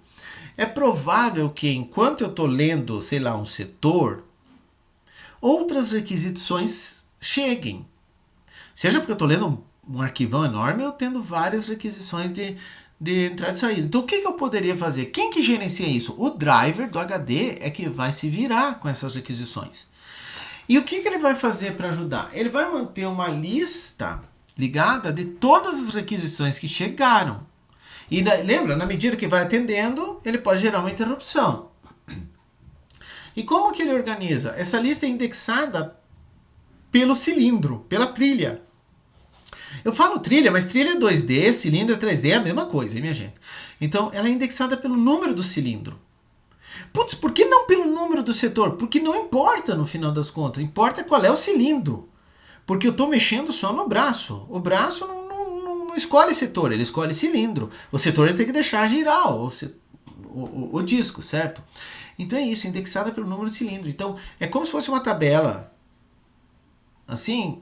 é provável que enquanto eu estou lendo, sei lá, um setor, outras requisições cheguem. Seja porque eu estou lendo um arquivão enorme, eu tendo várias requisições de entrada e saída. Então o que eu poderia fazer? Quem que gerencia isso? O driver do HD é que vai se virar com essas requisições. E o que ele vai fazer para ajudar? Ele vai manter uma lista ligada de todas as requisições que chegaram. E lembra, na medida que vai atendendo, ele pode gerar uma interrupção. E como que ele organiza? Essa lista é indexada pelo cilindro, pela trilha. Eu falo trilha, mas trilha é 2D, cilindro é 3D, é a mesma coisa, hein, minha gente? Então, ela é indexada pelo número do cilindro. Por que não pelo número do setor? Porque não importa no final das contas, importa qual é o cilindro. Porque eu estou mexendo só no braço. O braço não escolhe setor, ele escolhe cilindro. O setor ele tem que deixar girar o disco, certo? Então é isso, indexada pelo número de cilindro. Então, é como se fosse uma tabela, assim,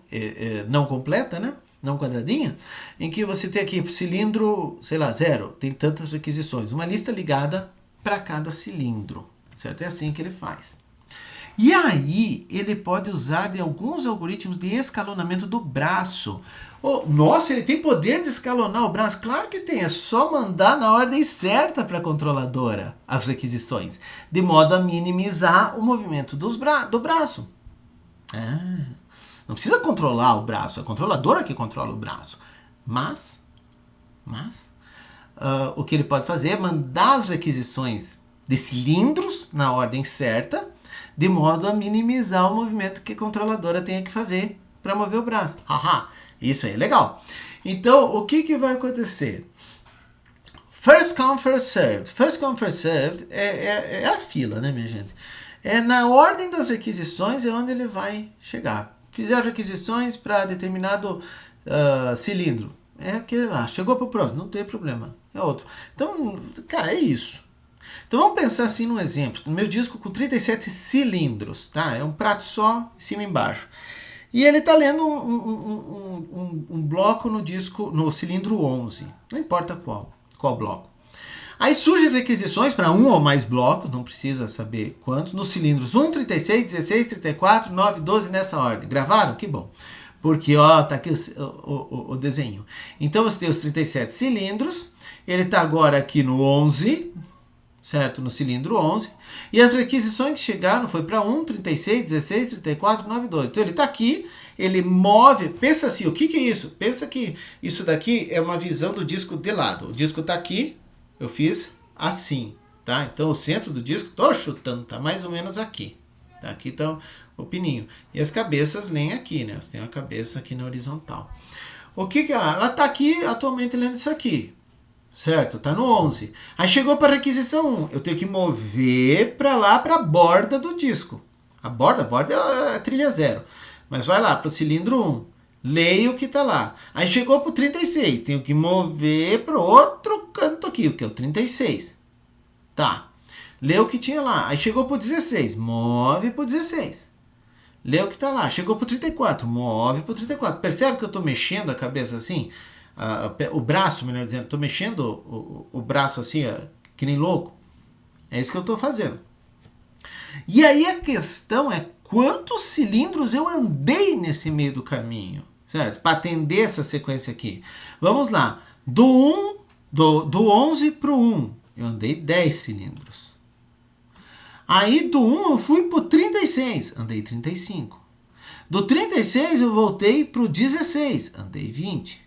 não completa, né? não quadradinha, em que você tem aqui cilindro, sei lá, 0, tem tantas requisições. Uma lista ligada para cada cilindro, certo? É assim que ele faz. E aí, ele pode usar de alguns algoritmos de escalonamento do braço. Oh, nossa, ele tem poder de escalonar o braço? Claro que tem, é só mandar na ordem certa para a controladora as requisições, de modo a minimizar o movimento do braço. Não precisa controlar o braço, é a controladora que controla o braço. Mas o que ele pode fazer é mandar as requisições de cilindros na ordem certa, de modo a minimizar o movimento que a controladora tenha que fazer para mover o braço. Haha, isso aí é legal. Então, o que vai acontecer? First come, first served. First come, first served é a fila, né, minha gente? É na ordem das requisições é onde ele vai chegar. Fizer requisições para determinado cilindro. É aquele lá. Chegou para o próximo, não tem problema. É outro. Então, cara, é isso. Então vamos pensar assim num exemplo. No meu disco com 37 cilindros, tá? É um prato só, em cima e embaixo. E ele está lendo um bloco no disco, no cilindro 11. Não importa qual bloco. Aí surgem requisições para um ou mais blocos, não precisa saber quantos, nos cilindros 1, 36, 16, 34, 9, 12, nessa ordem. Gravaram? Que bom. Porque, ó, tá aqui o desenho. Então você tem os 37 cilindros, ele está agora aqui no 11, certo? No cilindro 11. E as requisições que chegaram foi para 1, 36, 16, 34, 9, 12. Então ele está aqui, ele move. Pensa assim, o que é isso? Pensa que isso daqui é uma visão do disco de lado. O disco está aqui, eu fiz assim, tá? Então o centro do disco, tô chutando, tá mais ou menos aqui. Tá? Aqui está o pininho. E as cabeças leem aqui, né? Você tem uma cabeça aqui na horizontal. O que ela? Ela está aqui atualmente lendo isso aqui. Certo? Tá no 11. Aí chegou para a requisição 1. Eu tenho que mover para lá, para a borda do disco. A borda é a trilha 0. Mas vai lá para o cilindro 1. Leio o que está lá. Aí chegou para o 36. Tenho que mover para o outro canto aqui, que é o 36. Tá. Leio o que tinha lá. Aí chegou para o 16. Move para o 16. Leio o que está lá. Chegou para o 34. Move para o 34. Percebe que eu estou mexendo a cabeça assim? O braço, melhor dizendo, estou mexendo o braço assim, que nem louco. É isso que eu estou fazendo. E aí a questão é quantos cilindros eu andei nesse meio do caminho, certo? Para atender essa sequência aqui. Vamos lá. Do 11 para o 1, eu andei 10 cilindros. Aí do 1 eu fui para o 36, andei 35. Do 36 eu voltei para o 16, andei 20.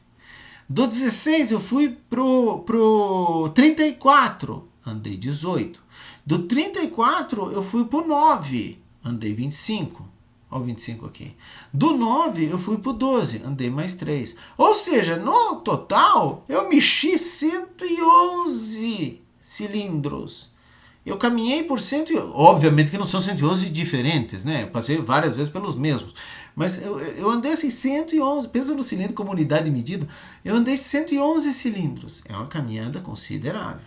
Do 16 eu fui pro 34, andei 18. Do 34 eu fui pro 9, andei 25. Olha o 25 aqui. Do 9 eu fui pro 12, andei mais 3. Ou seja, no total eu mexi 111 cilindros. Eu caminhei por 111, obviamente que não são 111 diferentes, né? Eu passei várias vezes pelos mesmos. Mas eu andei assim 111, pensa no cilindro como unidade de medida, eu andei 111 cilindros. É uma caminhada considerável.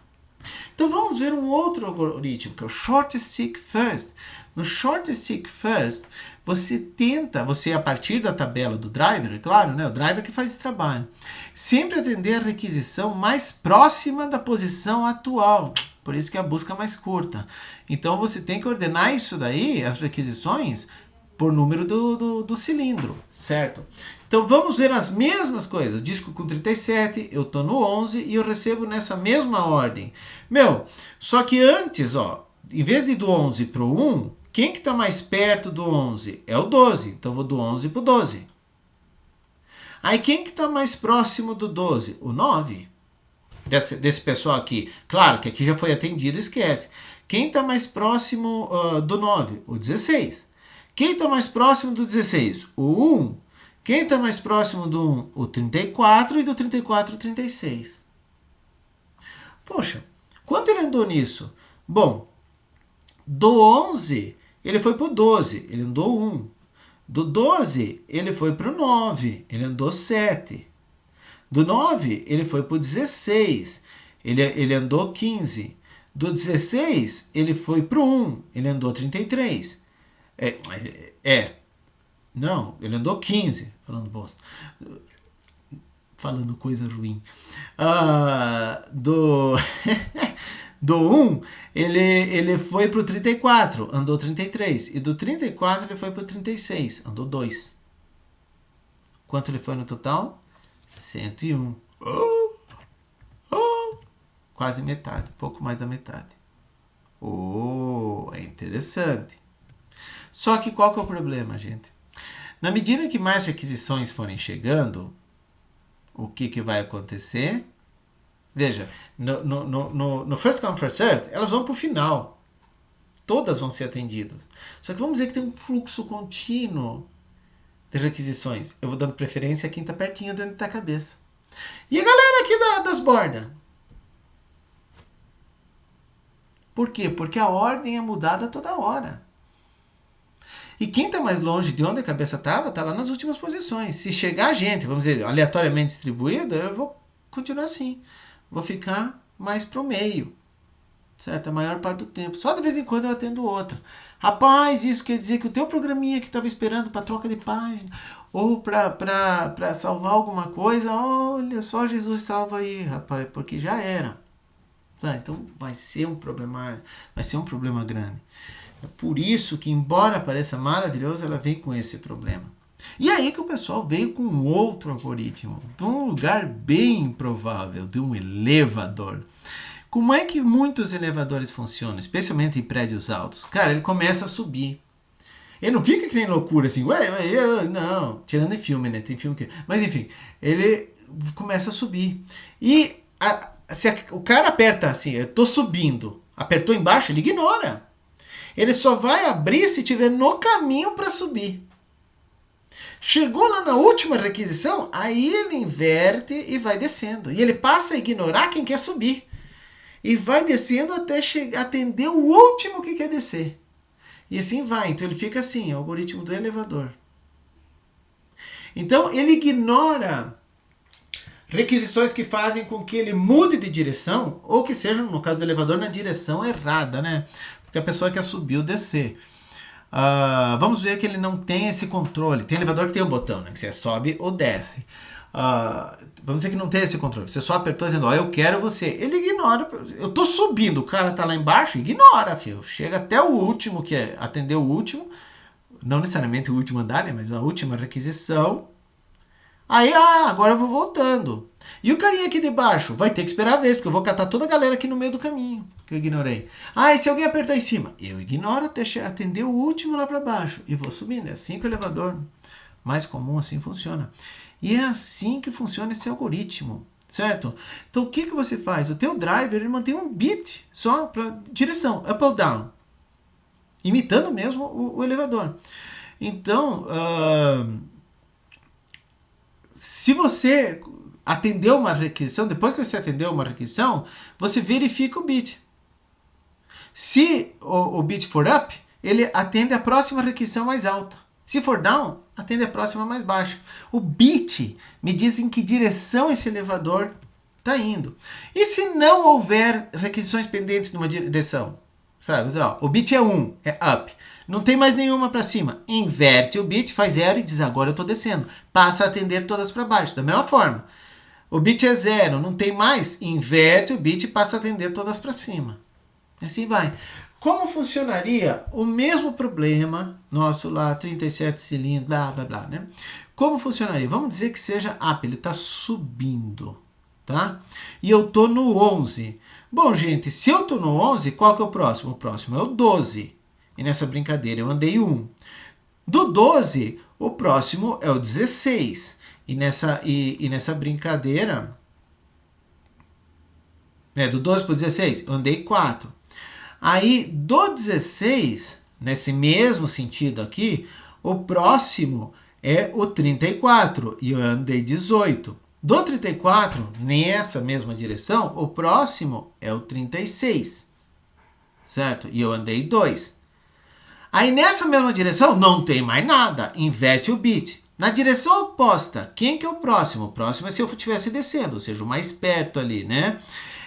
Então vamos ver um outro algoritmo, que é o Shortest Seek First. No Shortest Seek First, você a partir da tabela do driver, é claro, né? O driver que faz esse trabalho, sempre atender a requisição mais próxima da posição atual. Por isso que é a busca mais curta. Então você tem que ordenar isso daí, as requisições, por número do cilindro, certo? Então vamos ver as mesmas coisas. Disco com 37, eu tô no 11 e eu recebo nessa mesma ordem. Só que antes, ó, em vez de do 11 pro 1, quem que tá mais perto do 11? É o 12. Então eu vou do 11 pro 12. Aí quem que tá mais próximo do 12? O 9. Desse pessoal aqui. Claro que aqui já foi atendido, esquece. Quem está mais próximo do 9? O 16. Quem está mais próximo do 16? O 1. Quem está mais próximo do 1? O 34 e do 34 o 36. Poxa, quanto ele andou nisso? Bom, do 11 ele foi para o 12, ele andou 1. Do 12 ele foi para o 9, ele andou 7. Do 9, ele foi para o 16, ele andou 15. Do 16, ele foi para o 1, ele andou 33. Não, ele andou 15, falando bosta. falando coisa ruim. Do do 1, ele foi pro 34, andou 33. E do 34 ele foi pro 36, andou 2. Quanto ele foi no total? 101. Quase metade, pouco mais da metade. É interessante. Só que qual que é o problema, gente? Na medida que mais requisições forem chegando, o que vai acontecer? Veja, no first come, first served, elas vão para o final. Todas vão ser atendidas. Só que vamos dizer que tem um fluxo contínuo de requisições. Eu vou dando preferência a quem está pertinho dentro da cabeça. E a galera aqui das bordas? Por quê? Porque a ordem é mudada toda hora. E quem está mais longe de onde a cabeça estava, está lá nas últimas posições. Se chegar gente, vamos dizer, aleatoriamente distribuída, eu vou continuar assim. Vou ficar mais pro meio. Certo? A maior parte do tempo. Só de vez em quando eu atendo outra. Rapaz, isso quer dizer que o teu programinha que estava esperando para troca de página ou para salvar alguma coisa, olha, só Jesus salva aí, rapaz, porque já era. Tá, então vai ser um problema grande. É por isso que, embora pareça maravilhoso, ela vem com esse problema. E aí que o pessoal veio com outro algoritmo, de um lugar bem improvável, de um elevador. Como é que muitos elevadores funcionam, especialmente em prédios altos? Cara, ele começa a subir. Ele não fica que nem loucura assim, não, tirando em filme, né? Tem filme que... Mas enfim, ele começa a subir. E se o cara aperta assim, eu tô subindo, apertou embaixo, ele ignora. Ele só vai abrir se estiver no caminho para subir. Chegou lá na última requisição, aí ele inverte e vai descendo. E ele passa a ignorar quem quer subir. E vai descendo até atender o último que quer descer. E assim vai. Então ele fica assim, é o algoritmo do elevador. Então ele ignora requisições que fazem com que ele mude de direção, ou que sejam, no caso do elevador, na direção errada, né? Porque a pessoa quer subir ou descer. Vamos ver que ele não tem esse controle. Tem elevador que tem um botão, né? Que você sobe ou desce. Vamos dizer que não tem esse controle. Você só apertou dizendo, eu quero você. Ele ignora. Eu tô subindo, o cara tá lá embaixo, ignora, filho. Chega até o último, que é atender o último. Não necessariamente o último andar, né? Mas a última requisição. Aí, agora eu vou voltando. E o carinha aqui de baixo vai ter que esperar a vez, porque eu vou catar toda a galera aqui no meio do caminho, que eu ignorei. E se alguém apertar em cima? Eu ignoro até atender o último lá para baixo e vou subindo. É assim que o elevador mais comum assim funciona. E é assim que funciona esse algoritmo, certo? Então, o que você faz? O teu driver, ele mantém um bit só para direção, up ou down. Imitando mesmo o elevador. Então, se você atendeu uma requisição, depois que você atendeu uma requisição, você verifica o bit. Se o bit for up, ele atende a próxima requisição mais alta. Se for down, atende a próxima mais baixa. O bit me diz em que direção esse elevador está indo. E se não houver requisições pendentes numa direção? Sabe? O bit é 1, é up. Não tem mais nenhuma para cima. Inverte o bit, faz 0 e diz, agora eu estou descendo. Passa a atender todas para baixo. Da mesma forma. O bit é 0, não tem mais. Inverte o bit e passa a atender todas para cima. Assim vai. Como funcionaria o mesmo problema nosso lá, 37 cilindros, blá, blá, blá, né? Como funcionaria? Vamos dizer que seja up, ele está subindo, tá? E eu estou no 11. Bom, gente, se eu estou no 11, qual que é o próximo? O próximo é o 12. E nessa brincadeira eu andei 1. Do 12, o próximo é o 16. E nessa brincadeira, do 12 para o 16, eu andei 4. Aí, do 16, nesse mesmo sentido aqui, o próximo é o 34. E eu andei 18. Do 34, nessa mesma direção, o próximo é o 36. Certo? E eu andei 2. Aí nessa mesma direção não tem mais nada, inverte o bit. Na direção oposta, quem que é o próximo? O próximo é se eu estivesse descendo, ou seja, o mais perto ali, né?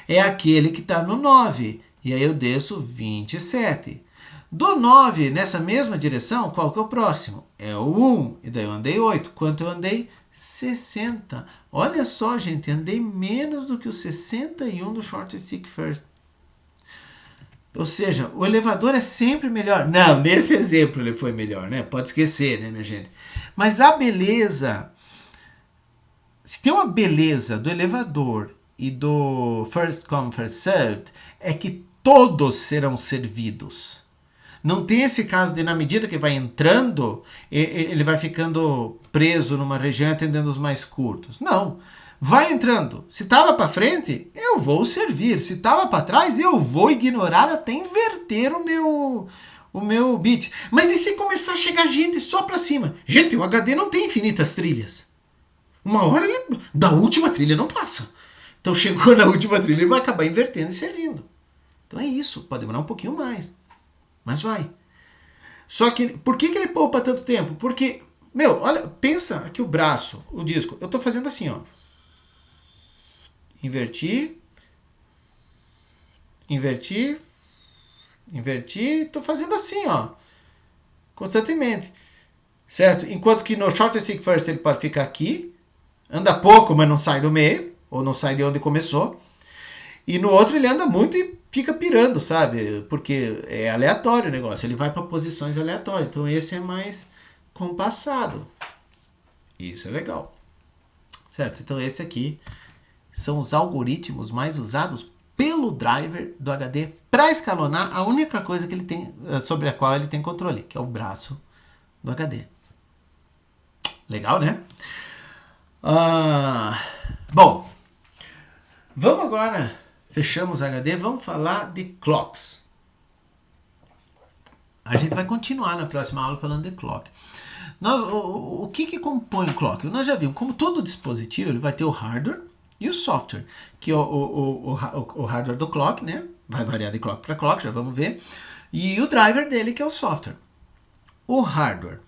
É aquele que está no 9, e aí eu desço 27. Do 9 nessa mesma direção, qual que é o próximo? É o 1. E daí eu andei 8. Quanto eu andei? 60. Olha só, gente, andei menos do que o 61 do short stick first. Ou seja, o elevador é sempre melhor. Não, nesse exemplo ele foi melhor, né? Pode esquecer, né, minha gente? Mas a beleza... Se tem uma beleza do elevador e do first come, first served, é que todos serão servidos. Não tem esse caso de, na medida que vai entrando, ele vai ficando preso numa região atendendo os mais curtos. Não. Vai entrando. Se estava para frente, eu vou servir. Se estava para trás, eu vou ignorar até inverter o meu bit. Mas e se começar a chegar gente só para cima? Gente, o HD não tem infinitas trilhas. Uma hora ele, da última trilha não passa. Então chegou na última trilha, ele vai acabar invertendo e servindo. Então é isso. Pode demorar um pouquinho mais. Mas vai. Só que, por que ele poupa tanto tempo? Porque, meu, olha, pensa aqui o braço, o disco. Eu tô fazendo assim, ó. Inverti. Inverti. Inverti. Tô fazendo assim, ó. Constantemente. Certo? Enquanto que no short stick first ele pode ficar aqui. Anda pouco, mas não sai do meio. Ou não sai de onde começou. E no outro ele anda muito e fica pirando, sabe? Porque é aleatório o negócio. Ele vai para posições aleatórias. Então esse é mais compassado. Isso é legal. Certo? Então esse aqui são os algoritmos mais usados pelo driver do HD para escalonar a única coisa que ele tem, sobre a qual ele tem controle, que é o braço do HD. Legal, né? Bom, vamos agora, fechamos o HD, vamos falar de clocks. A gente vai continuar na próxima aula falando de clock. O que compõe o clock? Nós já vimos, como todo dispositivo, ele vai ter o hardware e o software, que é o hardware do clock, né? Vai variar de clock para clock, já vamos ver. E o driver dele, que é o software. O hardware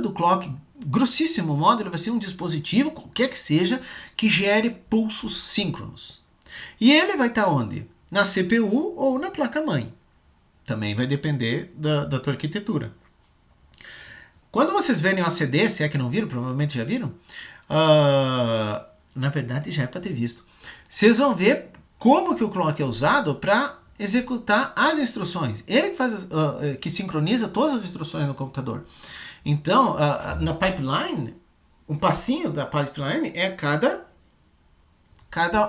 do clock, grossíssimo modo, ele vai ser um dispositivo, qualquer que seja, que gere pulsos síncronos. E ele vai estar onde? Na CPU ou na placa-mãe. Também vai depender da tua arquitetura. Quando vocês verem o ACD, se é que não viram, provavelmente já viram, na verdade já é para ter visto. Vocês vão ver como que o clock é usado para executar as instruções. Ele que faz, que sincroniza todas as instruções no computador. Então, na pipeline, um passinho da pipeline é cada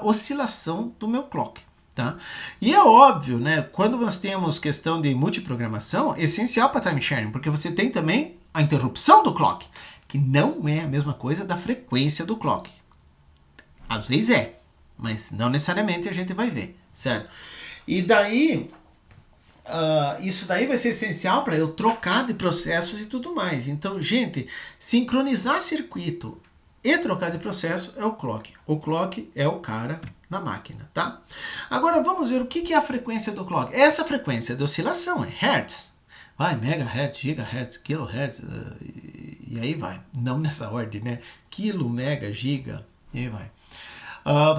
oscilação do meu clock. Tá? E é óbvio, né? Quando nós temos questão de multiprogramação, é essencial para time sharing, porque você tem também a interrupção do clock, que não é a mesma coisa da frequência do clock. Às vezes é, mas não necessariamente a gente vai ver, certo? E daí, isso daí vai ser essencial para eu trocar de processos e tudo mais. Então, gente, sincronizar circuito e trocar de processo é o clock. O clock é o cara na máquina, tá? Agora vamos ver o que é a frequência do clock. Essa frequência de oscilação é hertz. Vai, megahertz, gigahertz, kilohertz, e aí vai. Não nessa ordem, né? Quilo, mega, giga, e aí vai.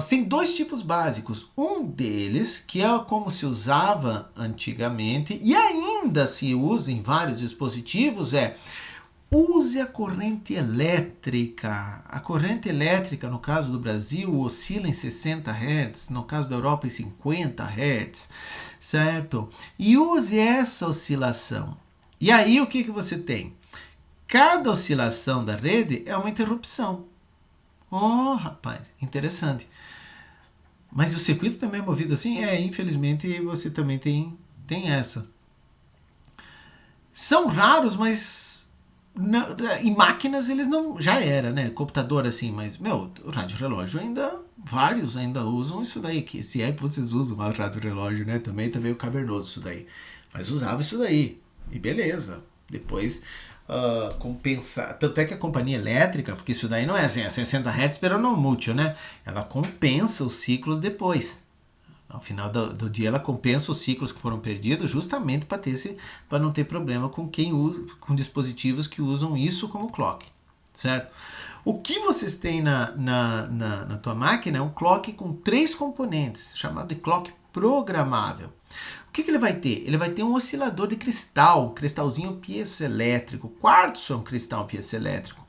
Tem dois tipos básicos. Um deles, que é como se usava antigamente, e ainda se usa em vários dispositivos, use a corrente elétrica. A corrente elétrica, no caso do Brasil, oscila em 60 Hz, no caso da Europa em 50 Hz, certo? E use essa oscilação. E aí o que você tem? Cada oscilação da rede é uma interrupção. Oh, rapaz, interessante. Mas o circuito também é movido assim? Infelizmente você também tem essa. São raros, mas em máquinas eles não... Já era, né? Computador assim, mas, o rádio-relógio vários ainda usam isso daí. Que, se é que vocês usam o rádio-relógio, né? Também tá meio cavernoso isso daí. Mas usava isso daí. E beleza. Depois... compensar, tanto é que a companhia elétrica, porque isso daí não é assim, 60 Hz pero não mútil, né? Ela compensa os ciclos depois. Ao final do dia ela compensa os ciclos que foram perdidos justamente para não ter problema com quem usa, com dispositivos que usam isso como clock, certo? O que vocês têm na tua máquina é um clock com 3 componentes, chamado de clock programável. O que ele vai ter? Ele vai ter um oscilador de cristal, um cristalzinho piezoelétrico. Quartzo é um cristal piezoelétrico.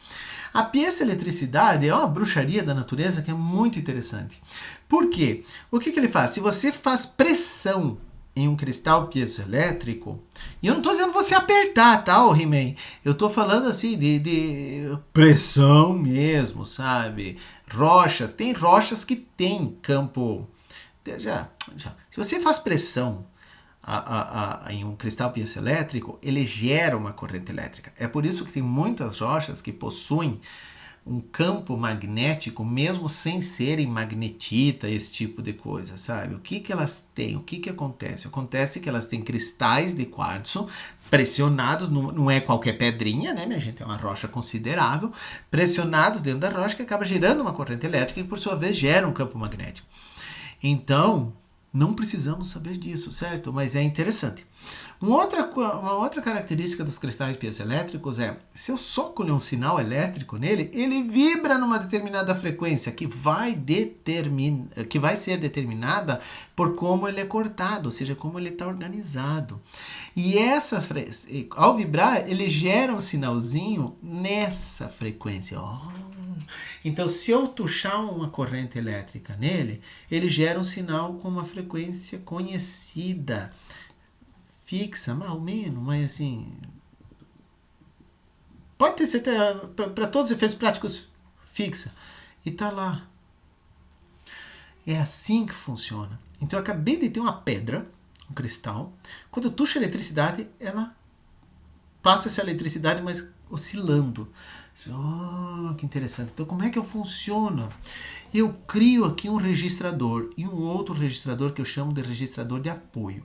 A piezoeletricidade é uma bruxaria da natureza que é muito interessante. Por quê? O que ele faz? Se você faz pressão em um cristal piezoelétrico, e eu não estou dizendo você apertar, tá, ô He-Man? Eu estou falando assim de pressão mesmo, sabe? Rochas, tem rochas que tem campo. Se você faz pressão em um cristal piezoelétrico, ele gera uma corrente elétrica. É por isso que tem muitas rochas que possuem um campo magnético, mesmo sem serem magnetita, esse tipo de coisa, sabe? O que elas têm? O que acontece? Acontece que elas têm cristais de quartzo pressionados, não é qualquer pedrinha, né, minha gente? É uma rocha considerável, pressionados dentro da rocha que acaba gerando uma corrente elétrica e, por sua vez, gera um campo magnético. Então, não precisamos saber disso, certo? Mas é interessante. Uma outra característica dos cristais piezoelétricos é, se eu soco-lhe um sinal elétrico nele, ele vibra numa determinada frequência que vai ser determinada por como ele é cortado, ou seja, como ele está organizado. E ao vibrar, ele gera um sinalzinho nessa frequência. Então, se eu tuchar uma corrente elétrica nele, ele gera um sinal com uma frequência conhecida, fixa, mais ou menos, mas assim, pode ter certeza, para todos os efeitos práticos, fixa. E tá lá. É assim que funciona. Então, eu acabei de ter uma pedra, um cristal. Quando eu tucho a eletricidade, ela passa essa eletricidade, mas oscilando. Que interessante. Então, como é que eu funciono? Eu crio aqui um registrador e um outro registrador que eu chamo de registrador de apoio.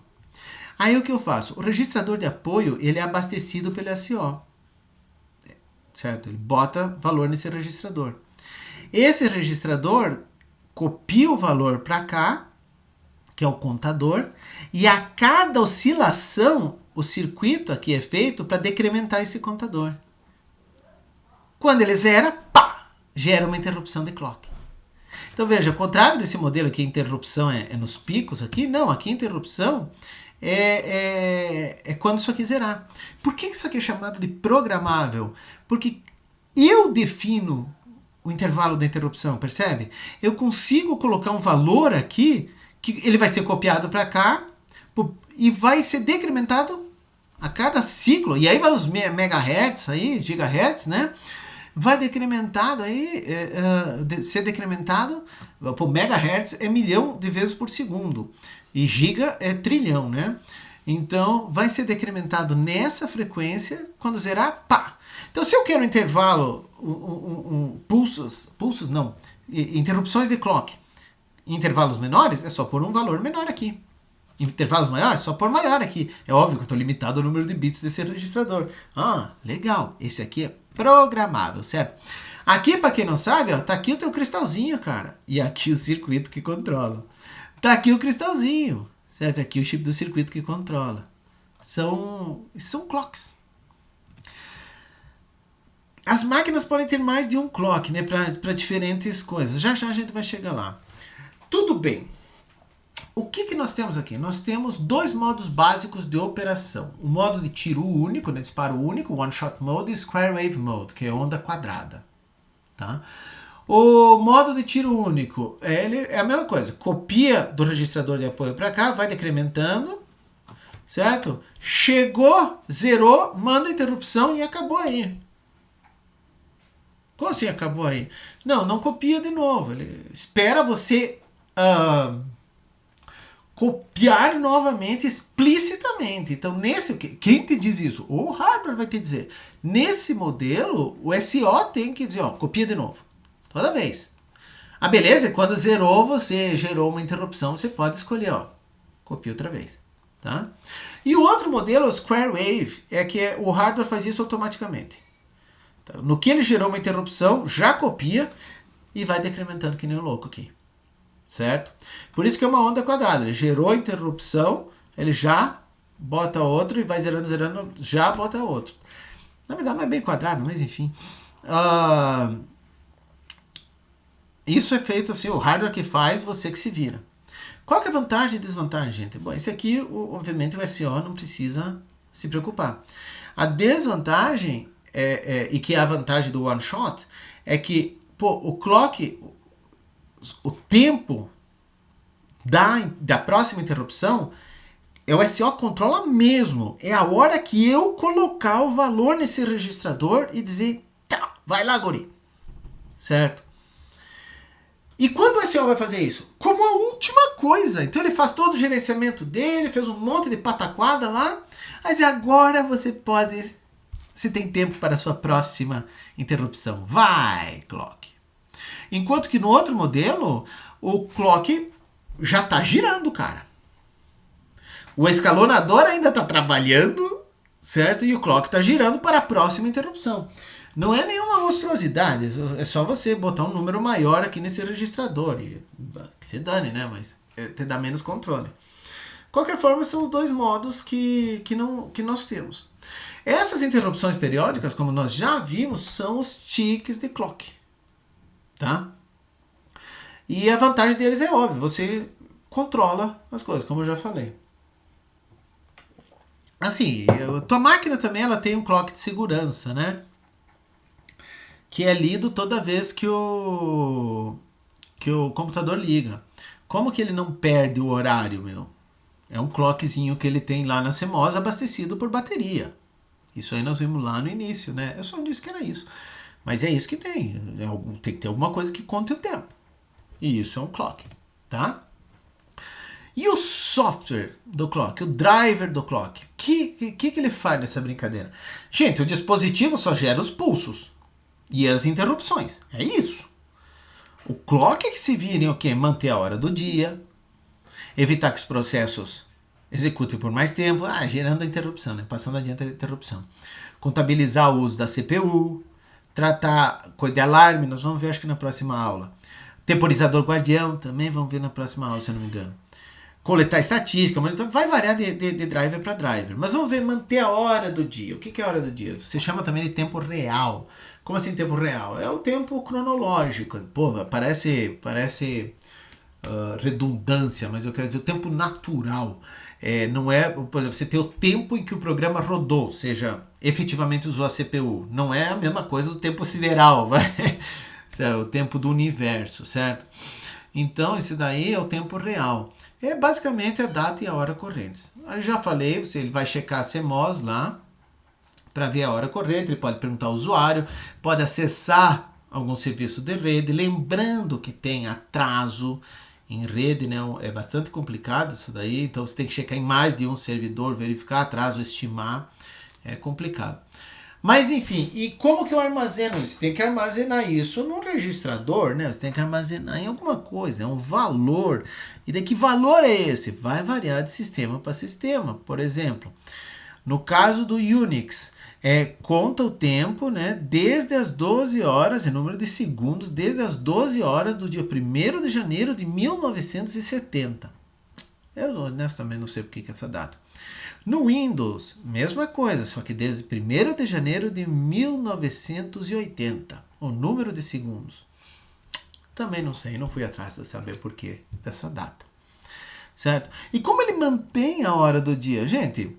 Aí o que eu faço? O registrador de apoio, ele é abastecido pelo SO. Certo? Ele bota valor nesse registrador. Esse registrador copia o valor para cá, que é o contador, e a cada oscilação, o circuito aqui é feito para decrementar esse contador. Quando ele zera, gera uma interrupção de clock. Então veja, ao contrário desse modelo que a interrupção é nos picos aqui, não, aqui a interrupção é quando isso aqui zerar. Por que isso aqui é chamado de programável? Porque eu defino o intervalo da interrupção, percebe? Eu consigo colocar um valor aqui, que ele vai ser copiado para cá, e vai ser decrementado a cada ciclo. E aí vai os megahertz, aí, gigahertz, né? Vai decrementado aí, ser decrementado, por megahertz é 1.000.000 de vezes por segundo, e giga é trilhão, né? Então, vai ser decrementado nessa frequência, quando zerar, Então, se eu quero intervalo, pulsos não, interrupções de clock, em intervalos menores, é só pôr um valor menor aqui. Em intervalos maiores, só pôr maior aqui. É óbvio que eu estou limitado ao número de bits desse registrador. Legal. Esse aqui é programável, certo? Aqui, para quem não sabe, tá aqui o teu cristalzinho, cara. E aqui o circuito que controla. Tá aqui o cristalzinho, certo? Aqui o chip do circuito que controla. São clocks. As máquinas podem ter mais de um clock, né? Para diferentes coisas. Já a gente vai chegar lá. Tudo bem. O que nós temos aqui? Nós temos dois modos básicos de operação. O modo de tiro único, né, disparo único, one shot mode, e square wave mode, que é onda quadrada. Tá? O modo de tiro único é a mesma coisa. Copia do registrador de apoio para cá, vai decrementando, certo? Chegou, zerou, manda a interrupção e acabou aí. Como assim acabou aí? Não copia de novo. Ele espera você copiar novamente, explicitamente. Então, quem te diz isso? O hardware vai te dizer. Nesse modelo, o SO tem que dizer, copia de novo. Toda vez. Beleza, quando zerou, você gerou uma interrupção, você pode escolher, copia outra vez. Tá? E o outro modelo, o Square Wave, é que o hardware faz isso automaticamente. Então, no que ele gerou uma interrupção, já copia e vai decrementando que nem um louco aqui. Certo? Por isso que é uma onda quadrada. Ele gerou a interrupção, ele já bota outro e vai zerando, já bota outro. Na verdade não é bem quadrado, mas enfim. Isso é feito assim, o hardware que faz, você que se vira. Qual que é a vantagem e desvantagem, gente? Bom, esse aqui, obviamente, o SO não precisa se preocupar. A desvantagem, e que é a vantagem do one shot, é que o clock, o tempo da próxima interrupção, o SO controla mesmo. É a hora que eu colocar o valor nesse registrador e dizer, tá, vai lá, guri. Certo? E quando o SO vai fazer isso? Como a última coisa. Então ele faz todo o gerenciamento dele, fez um monte de pataquada lá, mas agora você pode, se tem tempo para a sua próxima interrupção. Vai, clock. Enquanto que no outro modelo, o clock já está girando, cara. O escalonador ainda está trabalhando, certo? E o clock está girando para a próxima interrupção. Não é nenhuma monstruosidade, é só você botar um número maior aqui nesse registrador. E, que se dane, né? Mas te dá menos controle. De qualquer forma, são os dois modos que nós temos. Essas interrupções periódicas, como nós já vimos, são os tiques de clock. Tá? E a vantagem deles é óbvia, você controla as coisas, como eu já falei. Assim, tua máquina também ela tem um clock de segurança, né? Que é lido toda vez que o computador liga. Como que ele não perde o horário, meu? É um clockzinho que ele tem lá na CMOS abastecido por bateria. Isso aí nós vimos lá no início, né? Eu só disse que era isso. Mas é isso que tem. Tem que ter alguma coisa que conte o tempo. E isso é um clock, tá? E o software do clock, o driver do clock, o que ele faz nessa brincadeira? Gente, o dispositivo só gera os pulsos e as interrupções. É isso. O clock é que se vira em o quê? Manter a hora do dia, evitar que os processos executem por mais tempo, gerando a interrupção, né? Passando adiante a interrupção. Contabilizar o uso da CPU, tratar coisa de alarme, nós vamos ver acho que na próxima aula. Temporizador guardião, também vamos ver na próxima aula, se eu não me engano. Coletar estatística, então vai variar de driver para driver. Mas vamos ver, manter a hora do dia. O que é a hora do dia? Você chama também de tempo real. Como assim tempo real? É o tempo cronológico. Pô, parece redundância, mas eu quero dizer o tempo natural. Não é, por exemplo, você tem o tempo em que o programa rodou, ou seja, efetivamente usou a CPU. Não é a mesma coisa do tempo sideral, o tempo do universo, certo? Então, esse daí é o tempo real. É basicamente a data e a hora correntes. Eu já falei, ele vai checar a CMOS lá para ver a hora corrente, ele pode perguntar ao usuário, pode acessar algum serviço de rede, lembrando que tem atraso em rede, né? É bastante complicado isso daí, então você tem que checar em mais de um servidor, verificar atraso, estimar, é complicado. Mas enfim, e como que eu armazeno isso? Você tem que armazenar isso num registrador, né? Você tem que armazenar em alguma coisa, é um valor. E de que valor é esse? Vai variar de sistema para sistema. Por exemplo, no caso do Unix, conta o tempo, né? Desde as 12 horas, em número de segundos, desde as 12 horas do dia 1º de janeiro de 1970. Eu honestamente não sei por que essa data. No Windows, mesma coisa, só que desde 1º de janeiro de 1980. O número de segundos. Também não sei, não fui atrás de saber por que dessa data. Certo? E como ele mantém a hora do dia? Gente,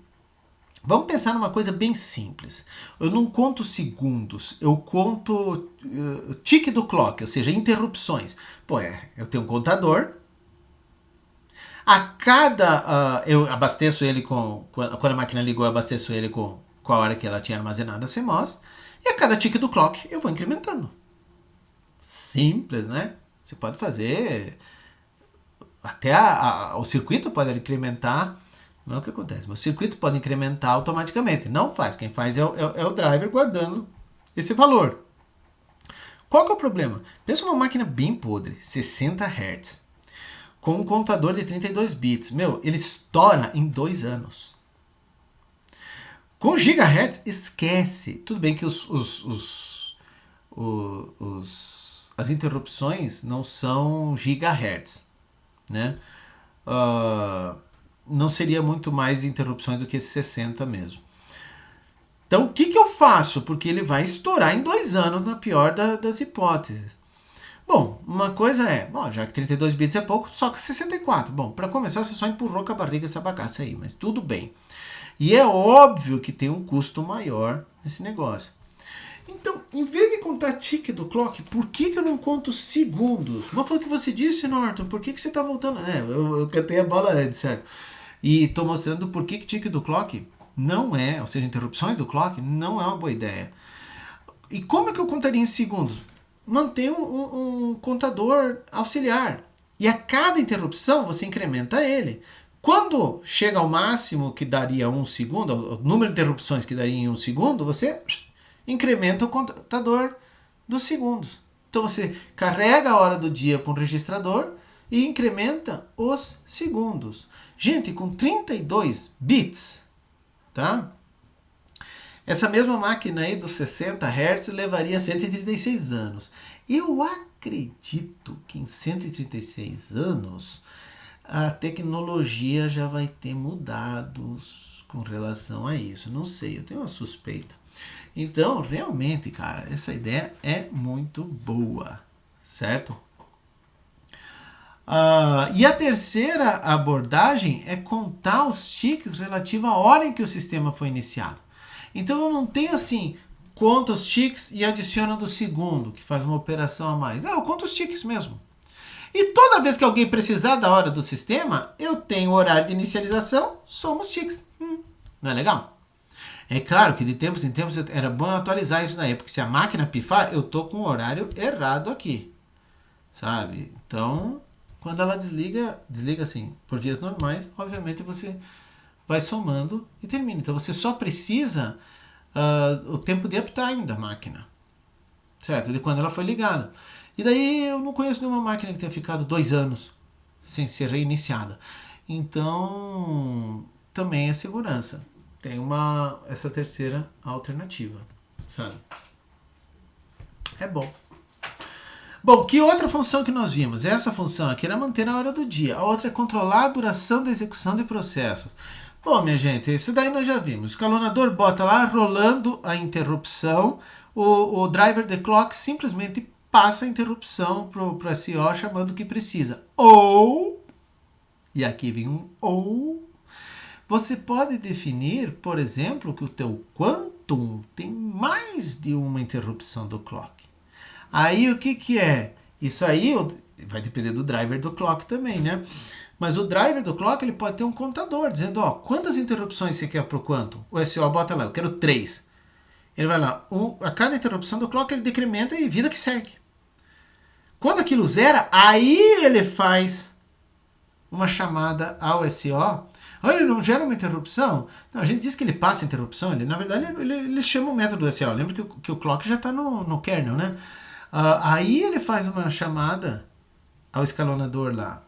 vamos pensar numa coisa bem simples. Eu não conto segundos, eu conto tique do clock, ou seja, interrupções. Eu tenho um contador. Eu abasteço ele quando a máquina ligou, eu abasteço ele com a hora que ela tinha armazenado a CMOS. E a cada tique do clock eu vou incrementando. Simples, né? Você pode fazer. Até o circuito pode incrementar. Não é o que acontece, mas o circuito pode incrementar automaticamente. Não faz. Quem faz é o driver guardando esse valor. Qual que é o problema? Pensa numa máquina bem podre, 60 Hz. Com um contador de 32 bits. Ele estoura em 2 anos. Com gigahertz, esquece. Tudo bem que as interrupções não são gigahertz, né? Não seria muito mais interrupções do que esses 60 mesmo. Então, o que eu faço? Porque ele vai estourar em 2 anos, na pior das hipóteses. Bom, uma coisa é, bom, já que 32 bits é pouco, só que 64. Bom, para começar, você só empurrou com a barriga essa bagaça aí, mas tudo bem. E é óbvio que tem um custo maior nesse negócio. Então, em vez de contar tick do clock, por que eu não conto segundos? Mas foi o que você disse, Norton, por que você está voltando? Eu cantei a bola antes, certo? E estou mostrando por que tick do clock não é, ou seja, interrupções do clock, não é uma boa ideia. E como é que eu contaria em segundos? Mantenha um contador auxiliar. E a cada interrupção você incrementa ele. Quando chega ao máximo que daria 1 segundo, o número de interrupções que daria em 1 segundo, você incrementa o contador dos segundos. Então você carrega a hora do dia para um registrador e incrementa os segundos. Gente, com 32 bits, tá? Essa mesma máquina aí dos 60 Hz levaria 136 anos. Eu acredito que em 136 anos a tecnologia já vai ter mudado com relação a isso. Não sei, eu tenho uma suspeita. Então, realmente, cara, essa ideia é muito boa, certo? E a terceira abordagem é contar os ticks relativo à hora em que o sistema foi iniciado. Então eu não tenho assim, conta os ticks e adiciona do segundo, que faz uma operação a mais. Não, eu conto os ticks mesmo. E toda vez que alguém precisar da hora do sistema, eu tenho o horário de inicialização, somos ticks. Não é legal? É claro que de tempos em tempos era bom atualizar isso daí, porque se a máquina pifar, eu tô com o horário errado aqui. Sabe? Então, quando ela desliga assim, por vias normais, obviamente você vai somando e termina. Então você só precisa o tempo de uptime da máquina, certo? De quando ela foi ligada. E daí eu não conheço nenhuma máquina que tenha ficado 2 anos sem ser reiniciada. Então também é segurança. Tem essa terceira alternativa, sabe? É bom. Bom, que outra função que nós vimos? Essa função aqui era manter a hora do dia. A outra é controlar a duração da execução de processos. Bom, minha gente, isso daí nós já vimos. O escalonador bota lá rolando a interrupção. O driver the clock simplesmente passa a interrupção para o SO chamando o que precisa. Ou, e aqui vem um ou, você pode definir, por exemplo, que o teu quantum tem mais de uma interrupção do clock. Aí o que é? Isso aí vai depender do driver do clock também, né? Mas o driver do clock ele pode ter um contador dizendo, ó, quantas interrupções você quer pro quantum? O SO bota lá, eu quero 3. Ele vai lá, a cada interrupção do clock ele decrementa e vida que segue. Quando aquilo zera, aí ele faz uma chamada ao SO. Olha, ele não gera uma interrupção? Não, a gente diz que ele passa a interrupção, na verdade ele chama o método SO. Lembra que o clock já está no kernel, né? Aí ele faz uma chamada ao escalonador lá.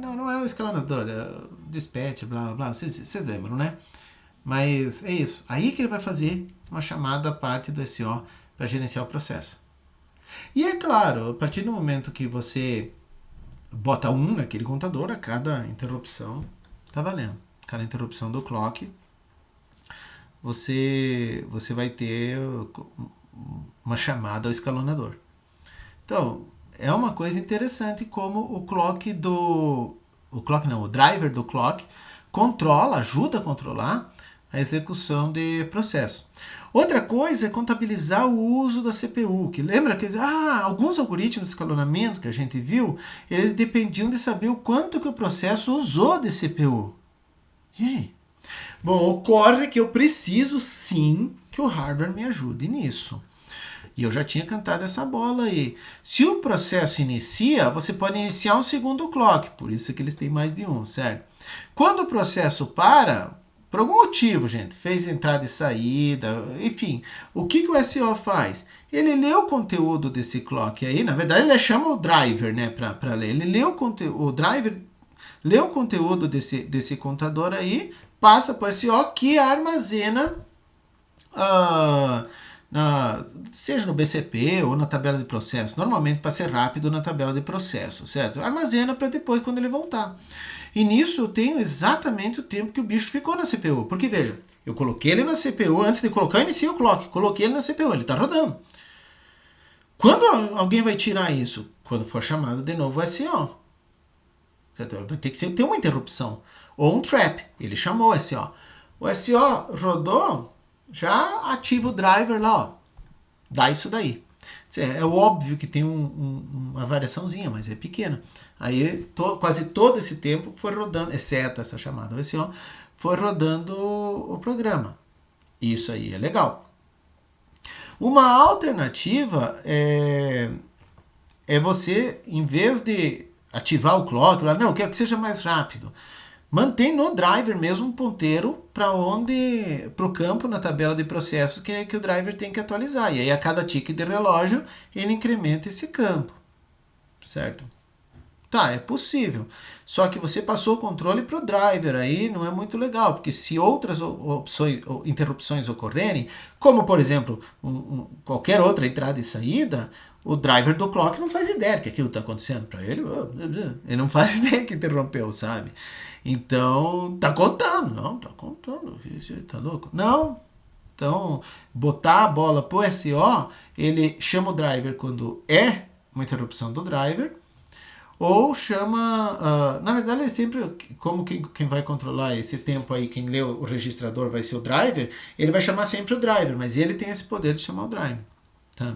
Não é o escalonador, é o dispatcher, blá blá blá, vocês lembram, né? Mas é isso. Aí que ele vai fazer uma chamada à parte do SO para gerenciar o processo. E é claro, a partir do momento que você bota 1 naquele contador, a cada interrupção tá valendo. Cada interrupção do clock, você vai ter uma chamada ao escalonador. Então, é uma coisa interessante como o driver do clock ajuda a controlar a execução de processo. Outra coisa é contabilizar o uso da CPU, que lembra que alguns algoritmos de escalonamento que a gente viu, eles dependiam de saber o quanto que o processo usou de CPU. E aí? Bom, ocorre que eu preciso sim que o hardware me ajude nisso. E eu já tinha cantado essa bola aí. Se o processo inicia, você pode iniciar um segundo clock, por isso que eles têm mais de um, certo? Quando o processo para, por algum motivo, gente, fez entrada e saída, enfim, o que o SO faz? Ele lê o conteúdo desse clock aí, na verdade ele chama o driver, né, para ler. Ele lê o driver, lê o conteúdo desse contador aí, passa para o SO que armazena seja no BCP ou na tabela de processo, normalmente para ser rápido na tabela de processo, certo? Armazena para depois quando ele voltar. E nisso eu tenho exatamente o tempo que o bicho ficou na CPU, porque veja, eu coloquei ele na CPU, antes de colocar eu iniciei o clock, coloquei ele na CPU, ele está rodando. Quando alguém vai tirar isso? Quando for chamado de novo o SO. Vai ter que ter uma interrupção. Ou um trap. Ele chamou o SO. O SO rodou, já ativa o driver lá, ó. Dá isso daí. É óbvio que tem uma variaçãozinha, mas é pequena. Aí quase todo esse tempo foi rodando, exceto essa chamada SO, foi rodando o programa. Isso aí é legal. Uma alternativa é você, em vez de ativar o clock, não, eu quero que seja mais rápido. Mantém no driver mesmo um ponteiro para o campo na tabela de processos que o driver tem que atualizar. E aí a cada tique de relógio ele incrementa esse campo. Certo? Tá, é possível. Só que você passou o controle para o driver, aí não é muito legal, porque se outras interrupções ocorrerem, como por exemplo qualquer outra entrada e saída, o driver do clock não faz ideia que aquilo está acontecendo para ele. Ele não faz ideia que interrompeu, sabe? Então, tá contando. Não, tá contando. Tá louco? Não. Então, botar a bola pro SO, ele chama o driver quando é uma interrupção do driver, ou chama... na verdade, ele sempre, como quem vai controlar esse tempo aí, quem lê o registrador vai ser o driver, ele vai chamar sempre o driver, mas ele tem esse poder de chamar o driver. Tá?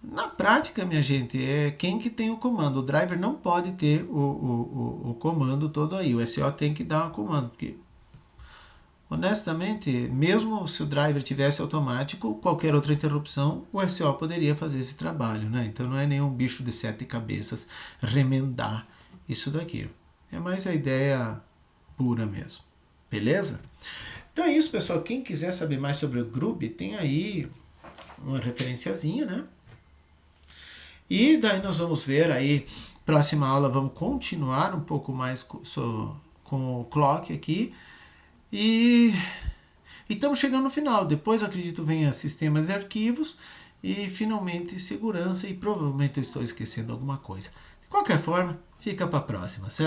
Na prática, minha gente, é quem que tem o comando. O driver não pode ter o comando todo aí. O SO tem que dar o comando. Porque, honestamente, mesmo se o driver tivesse automático, qualquer outra interrupção, o SO poderia fazer esse trabalho, né? Então não é nenhum bicho de 7 cabeças remendar isso daqui. É mais a ideia pura mesmo. Beleza? Então é isso, pessoal. Quem quiser saber mais sobre o Groove, tem aí uma referenciazinha, né? E daí nós vamos ver aí, próxima aula, vamos continuar um pouco mais com o clock aqui. E estamos chegando no final. Depois, acredito, venha sistemas e arquivos e, finalmente, segurança. E provavelmente eu estou esquecendo alguma coisa. De qualquer forma, fica para a próxima, certo?